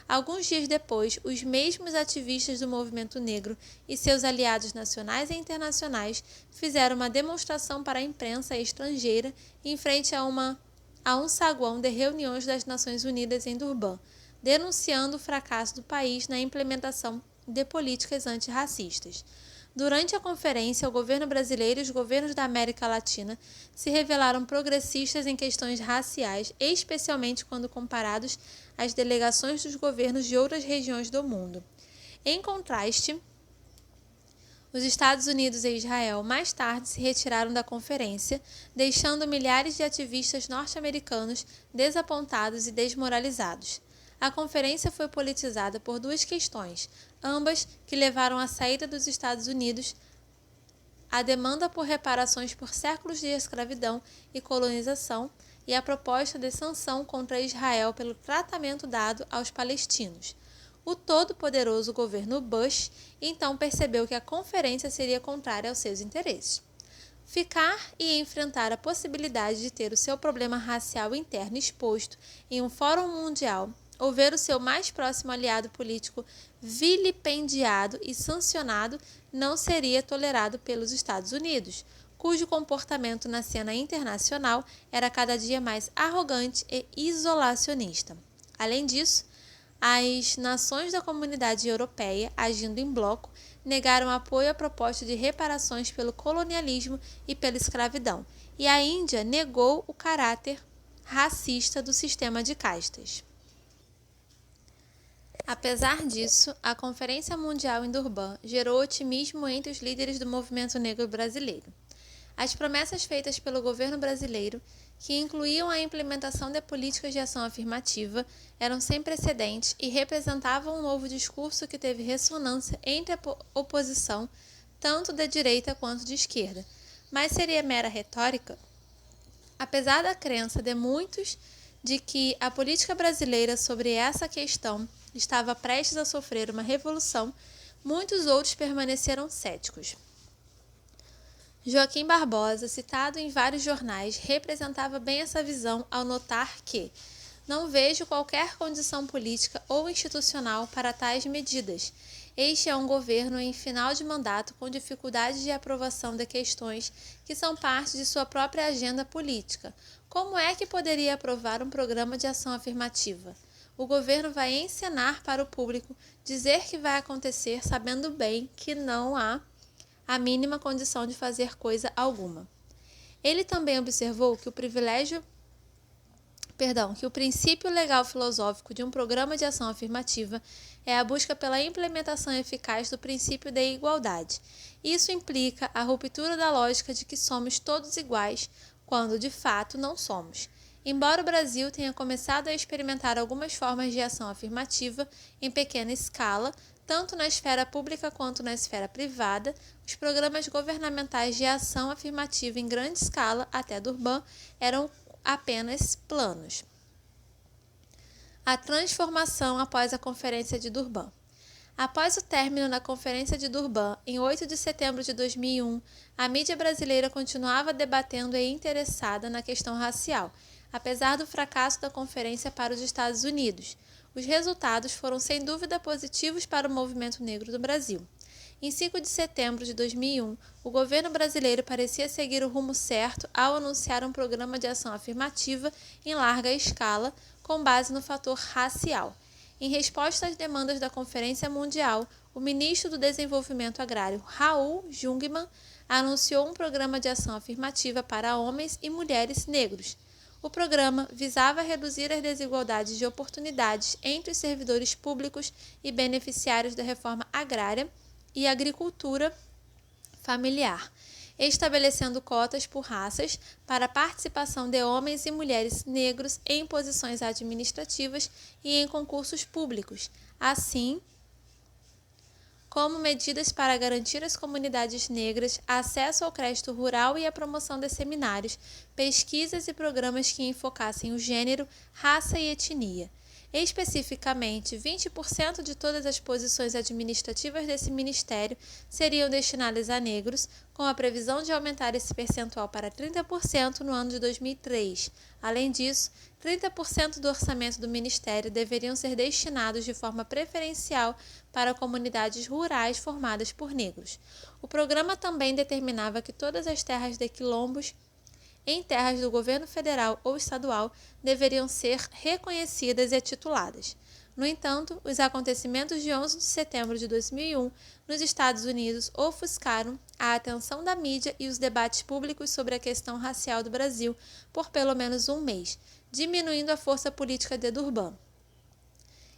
Alguns dias depois, os mesmos ativistas do movimento negro e seus aliados nacionais e internacionais fizeram uma demonstração para a imprensa estrangeira em frente a um saguão de reuniões das Nações Unidas em Durban, denunciando o fracasso do país na implementação de políticas antirracistas. Durante a conferência, o governo brasileiro e os governos da América Latina se revelaram progressistas em questões raciais, especialmente quando comparados às delegações dos governos de outras regiões do mundo. Em contraste, os Estados Unidos e Israel mais tarde se retiraram da conferência, deixando milhares de ativistas norte-americanos desapontados e desmoralizados. A conferência foi politizada por duas questões, ambas que levaram à saída dos Estados Unidos, a demanda por reparações por séculos de escravidão e colonização e a proposta de sanção contra Israel pelo tratamento dado aos palestinos. O todo-poderoso governo Bush então percebeu que a conferência seria contrária aos seus interesses. Ficar e enfrentar a possibilidade de ter o seu problema racial interno exposto em um fórum mundial ou ver o seu mais próximo aliado político vilipendiado e sancionado não seria tolerado pelos Estados Unidos, cujo comportamento na cena internacional era cada dia mais arrogante e isolacionista. Além disso, as nações da comunidade europeia, agindo em bloco, negaram apoio à proposta de reparações pelo colonialismo e pela escravidão, e a Índia negou o caráter racista do sistema de castas. Apesar disso, a Conferência Mundial em Durban gerou otimismo entre os líderes do movimento negro brasileiro. As promessas feitas pelo governo brasileiro, que incluíam a implementação de políticas de ação afirmativa, eram sem precedentes e representavam um novo discurso que teve ressonância entre a oposição, tanto da direita quanto de esquerda. Mas seria mera retórica? Apesar da crença de muitos de que a política brasileira sobre essa questão estava prestes a sofrer uma revolução, muitos outros permaneceram céticos. Joaquim Barbosa, citado em vários jornais, representava bem essa visão ao notar que não vejo qualquer condição política ou institucional para tais medidas. Este é um governo em final de mandato com dificuldade de aprovação de questões que são parte de sua própria agenda política. Como é que poderia aprovar um programa de ação afirmativa? O governo vai encenar para o público, dizer que vai acontecer, sabendo bem que não há a mínima condição de fazer coisa alguma. Ele também observou que o princípio legal filosófico de um programa de ação afirmativa é a busca pela implementação eficaz do princípio da igualdade. Isso implica a ruptura da lógica de que somos todos iguais, quando de fato não somos. Embora o Brasil tenha começado a experimentar algumas formas de ação afirmativa em pequena escala, tanto na esfera pública quanto na esfera privada, os programas governamentais de ação afirmativa em grande escala, até Durban, eram apenas planos. A transformação após a Conferência de Durban. Após o término da Conferência de Durban, em 8 de setembro de 2001, a mídia brasileira continuava debatendo e interessada na questão racial, apesar do fracasso da conferência para os Estados Unidos. Os resultados foram sem dúvida positivos para o movimento negro do Brasil. Em 5 de setembro de 2001, o governo brasileiro parecia seguir o rumo certo ao anunciar um programa de ação afirmativa em larga escala, com base no fator racial. Em resposta às demandas da Conferência Mundial, o ministro do Desenvolvimento Agrário, Raul Jungmann, anunciou um programa de ação afirmativa para homens e mulheres negros. O programa visava reduzir as desigualdades de oportunidades entre os servidores públicos e beneficiários da reforma agrária e agricultura familiar, estabelecendo cotas por raças para a participação de homens e mulheres negros em posições administrativas e em concursos públicos, assim como medidas para garantir às comunidades negras acesso ao crédito rural e a promoção de seminários, pesquisas e programas que enfocassem o gênero, raça e etnia. Especificamente, 20% de todas as posições administrativas desse ministério seriam destinadas a negros, com a previsão de aumentar esse percentual para 30% no ano de 2003. Além disso, 30% do orçamento do ministério deveriam ser destinados de forma preferencial para comunidades rurais formadas por negros. O programa também determinava que todas as terras de quilombos em terras do governo federal ou estadual deveriam ser reconhecidas e tituladas. No entanto, os acontecimentos de 11 de setembro de 2001 nos Estados Unidos ofuscaram a atenção da mídia e os debates públicos sobre a questão racial do Brasil por pelo menos um mês, diminuindo a força política de Durban.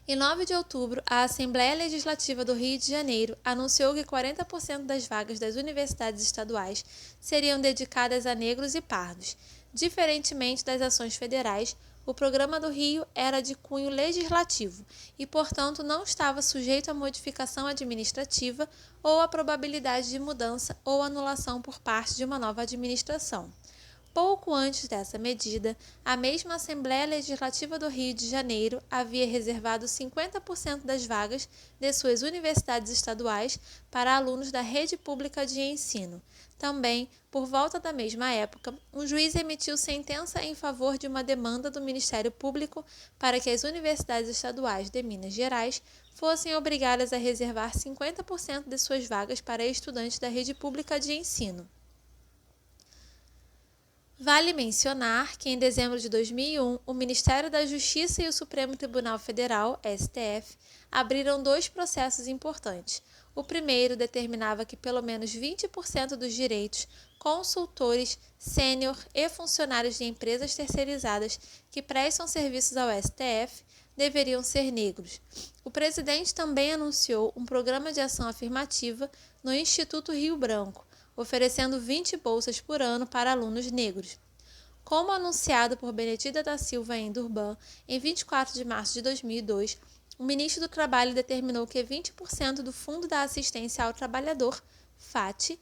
Em 9 de outubro, a Assembleia Legislativa do Rio de Janeiro anunciou que 40% das vagas das universidades estaduais seriam dedicadas a negros e pardos. Diferentemente das ações federais, o Programa do Rio era de cunho legislativo e, portanto, não estava sujeito a modificação administrativa ou à probabilidade de mudança ou anulação por parte de uma nova administração. Pouco antes dessa medida, a mesma Assembleia Legislativa do Rio de Janeiro havia reservado 50% das vagas de suas universidades estaduais para alunos da rede pública de ensino. Também, por volta da mesma época, um juiz emitiu sentença em favor de uma demanda do Ministério Público para que as universidades estaduais de Minas Gerais fossem obrigadas a reservar 50% de suas vagas para estudantes da rede pública de ensino. Vale mencionar que, em dezembro de 2001, o Ministério da Justiça e o Supremo Tribunal Federal, STF, abriram 2 processos importantes. O primeiro determinava que pelo menos 20% dos direitos, consultores, sênior e funcionários de empresas terceirizadas que prestam serviços ao STF deveriam ser negros. O presidente também anunciou um programa de ação afirmativa no Instituto Rio Branco, oferecendo 20 bolsas por ano para alunos negros. Como anunciado por Benedita da Silva em Durban, em 24 de março de 2002, o ministro do Trabalho determinou que 20% do Fundo da Assistência ao Trabalhador, FAT,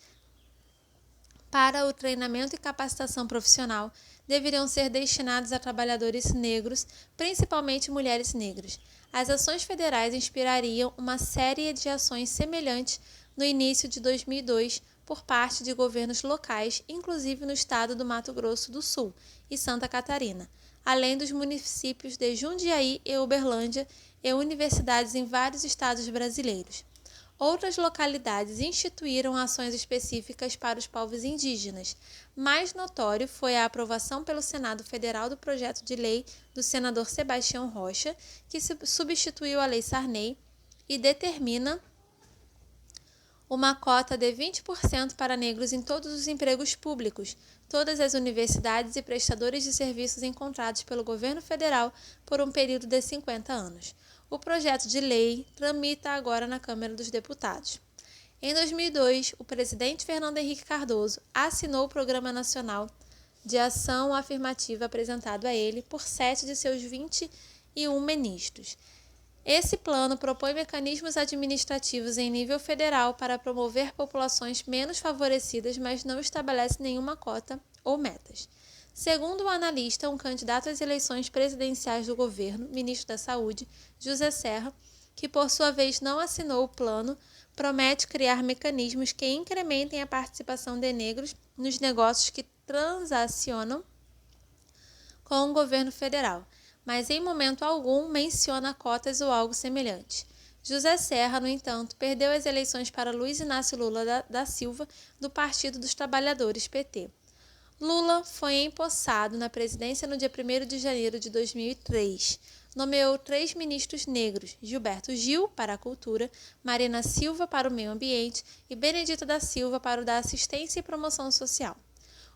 para o treinamento e capacitação profissional deveriam ser destinados a trabalhadores negros, principalmente mulheres negras. As ações federais inspirariam uma série de ações semelhantes no início de 2002 por parte de governos locais, inclusive no estado do Mato Grosso do Sul e Santa Catarina, além dos municípios de Jundiaí e Uberlândia e universidades em vários estados brasileiros. Outras localidades instituíram ações específicas para os povos indígenas. Mais notório foi a aprovação pelo Senado Federal do projeto de lei do senador Sebastião Rocha, que substituiu a Lei Sarney e determina uma cota de 20% para negros em todos os empregos públicos, todas as universidades e prestadores de serviços encontrados pelo governo federal por um período de 50 anos. O projeto de lei tramita agora na Câmara dos Deputados. Em 2002, o presidente Fernando Henrique Cardoso assinou o Programa Nacional de Ação Afirmativa apresentado a ele por 7 de seus 21 ministros. Esse plano propõe mecanismos administrativos em nível federal para promover populações menos favorecidas, mas não estabelece nenhuma cota ou metas. Segundo o analista, um candidato às eleições presidenciais do governo, ministro da Saúde, José Serra, que por sua vez não assinou o plano, promete criar mecanismos que incrementem a participação de negros nos negócios que transacionam com o governo federal, mas em momento algum menciona cotas ou algo semelhante. José Serra, no entanto, perdeu as eleições para Luiz Inácio Lula da Silva, do Partido dos Trabalhadores, PT. Lula foi empossado na presidência no dia 1º de janeiro de 2003. Nomeou 3 ministros negros, Gilberto Gil, para a Cultura, Marina Silva, para o Meio Ambiente e Benedita da Silva, para o da Assistência e Promoção Social.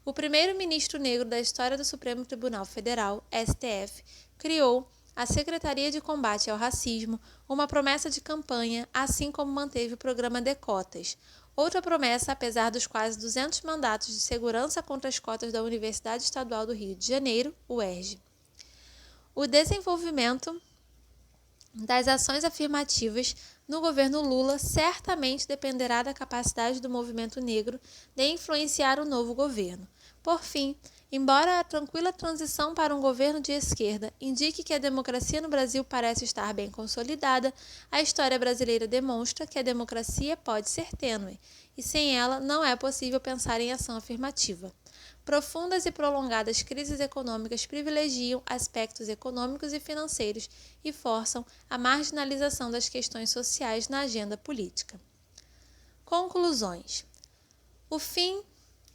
O primeiro ministro negro da história do Supremo Tribunal Federal, STF, criou a Secretaria de Combate ao Racismo, uma promessa de campanha, assim como manteve o programa de cotas. Outra promessa, apesar dos quase 200 mandatos de segurança contra as cotas da Universidade Estadual do Rio de Janeiro, UERJ. O desenvolvimento das ações afirmativas no governo Lula certamente dependerá da capacidade do movimento negro de influenciar o novo governo. Por fim, embora a tranquila transição para um governo de esquerda indique que a democracia no Brasil parece estar bem consolidada, a história brasileira demonstra que a democracia pode ser tênue, e sem ela não é possível pensar em ação afirmativa. Profundas e prolongadas crises econômicas privilegiam aspectos econômicos e financeiros e forçam a marginalização das questões sociais na agenda política. Conclusões. O fim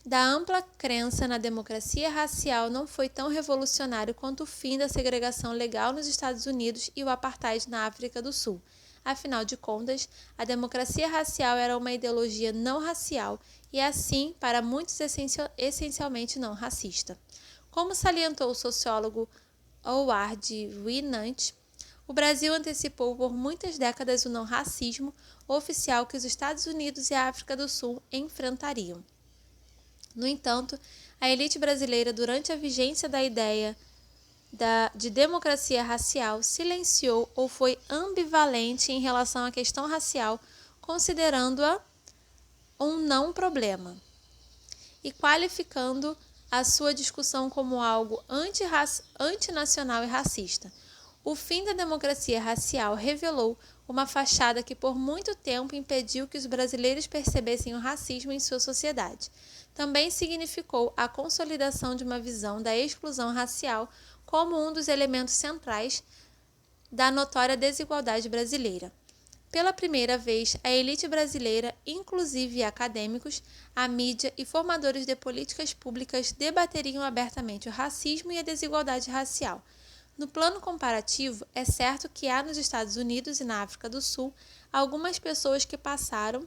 da ampla crença na democracia racial não foi tão revolucionário quanto o fim da segregação legal nos Estados Unidos e o apartheid na África do Sul. Afinal de contas, a democracia racial era uma ideologia não racial e, assim, para muitos, essencialmente não racista. Como salientou o sociólogo Howard Winant, o Brasil antecipou por muitas décadas o não-racismo oficial que os Estados Unidos e a África do Sul enfrentariam. No entanto, a elite brasileira, durante a vigência da ideia de democracia racial, silenciou ou foi ambivalente em relação à questão racial, considerando-a um não problema e qualificando a sua discussão como algo antinacional e racista. O fim da democracia racial revelou uma fachada que por muito tempo impediu que os brasileiros percebessem o racismo em sua sociedade. Também significou a consolidação de uma visão da exclusão racial como um dos elementos centrais da notória desigualdade brasileira. Pela primeira vez, a elite brasileira, inclusive acadêmicos, a mídia e formadores de políticas públicas debateriam abertamente o racismo e a desigualdade racial. No plano comparativo, é certo que há nos Estados Unidos e na África do Sul algumas pessoas que passaram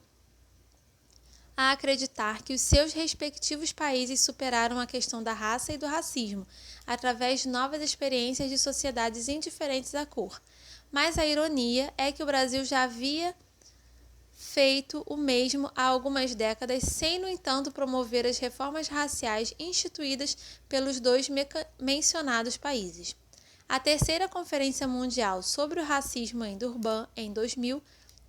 a acreditar que os seus respectivos países superaram a questão da raça e do racismo, através de novas experiências de sociedades indiferentes à cor. Mas a ironia é que o Brasil já havia feito o mesmo há algumas décadas, sem, no entanto, promover as reformas raciais instituídas pelos dois mencionados países. A terceira Conferência Mundial sobre o Racismo em Durban, em 2000,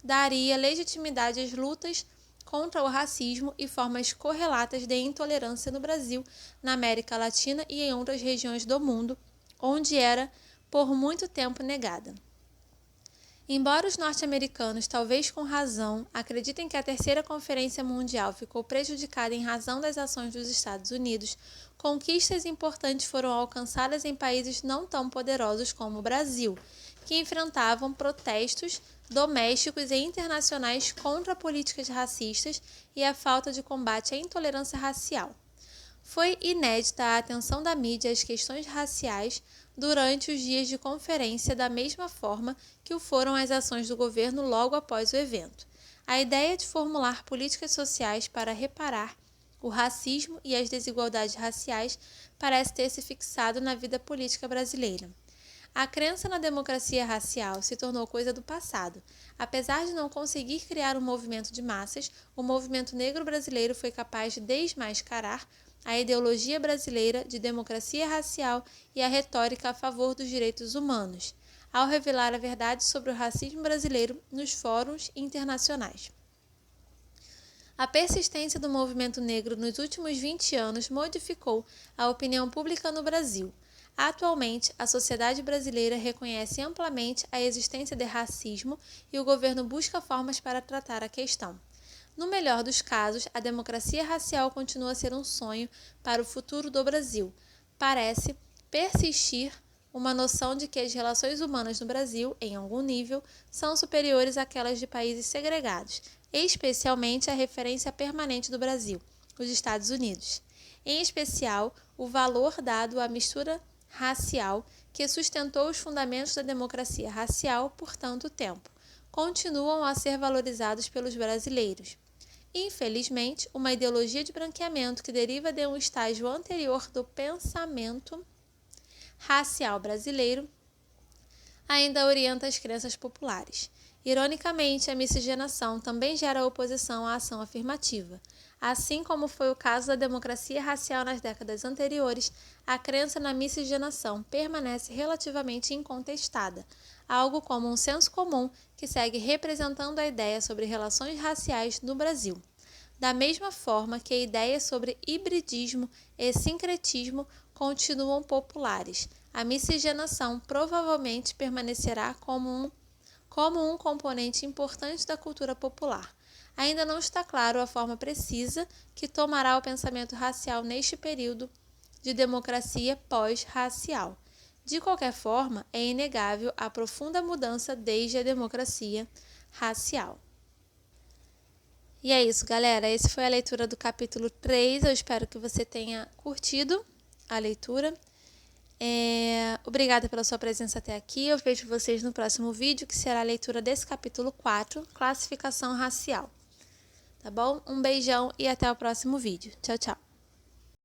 daria legitimidade às lutas contra o racismo e formas correlatas de intolerância no Brasil, na América Latina e em outras regiões do mundo, onde era por muito tempo negada. Embora os norte-americanos, talvez com razão, acreditem que a terceira Conferência Mundial ficou prejudicada em razão das ações dos Estados Unidos, conquistas importantes foram alcançadas em países não tão poderosos como o Brasil, que enfrentavam protestos domésticos e internacionais contra políticas racistas e a falta de combate à intolerância racial. Foi inédita a atenção da mídia às questões raciais durante os dias de conferência, da mesma forma que o foram as ações do governo logo após o evento. A ideia de formular políticas sociais para reparar o racismo e as desigualdades raciais parece ter se fixado na vida política brasileira. A crença na democracia racial se tornou coisa do passado. Apesar de não conseguir criar um movimento de massas, o movimento negro brasileiro foi capaz de desmascarar a ideologia brasileira de democracia racial e a retórica a favor dos direitos humanos, ao revelar a verdade sobre o racismo brasileiro nos fóruns internacionais. A persistência do movimento negro nos últimos 20 anos modificou a opinião pública no Brasil. Atualmente, a sociedade brasileira reconhece amplamente a existência de racismo e o governo busca formas para tratar a questão. No melhor dos casos, a democracia racial continua a ser um sonho para o futuro do Brasil. Parece persistir uma noção de que as relações humanas no Brasil, em algum nível, são superiores àquelas de países segregados, especialmente a referência permanente do Brasil, os Estados Unidos. Em especial, o valor dado à mistura racial que sustentou os fundamentos da democracia racial por tanto tempo, continuam a ser valorizados pelos brasileiros. Infelizmente, uma ideologia de branqueamento que deriva de um estágio anterior do pensamento racial brasileiro ainda orienta as crenças populares. Ironicamente, a miscigenação também gera oposição à ação afirmativa. Assim como foi o caso da democracia racial nas décadas anteriores, a crença na miscigenação permanece relativamente incontestada, algo como um senso comum que segue representando a ideia sobre relações raciais no Brasil. Da mesma forma que ideias sobre hibridismo e sincretismo continuam populares, a miscigenação provavelmente permanecerá como um componente importante da cultura popular. Ainda não está claro a forma precisa que tomará o pensamento racial neste período de democracia pós-racial. De qualquer forma, é inegável a profunda mudança desde a democracia racial. E é isso, galera. Essa foi a leitura do capítulo 3. Eu espero que você tenha curtido a leitura. Obrigada pela sua presença até aqui. Eu vejo vocês no próximo vídeo, que será a leitura desse capítulo 4, classificação racial. Tá bom? Um beijão e até o próximo vídeo. Tchau, tchau.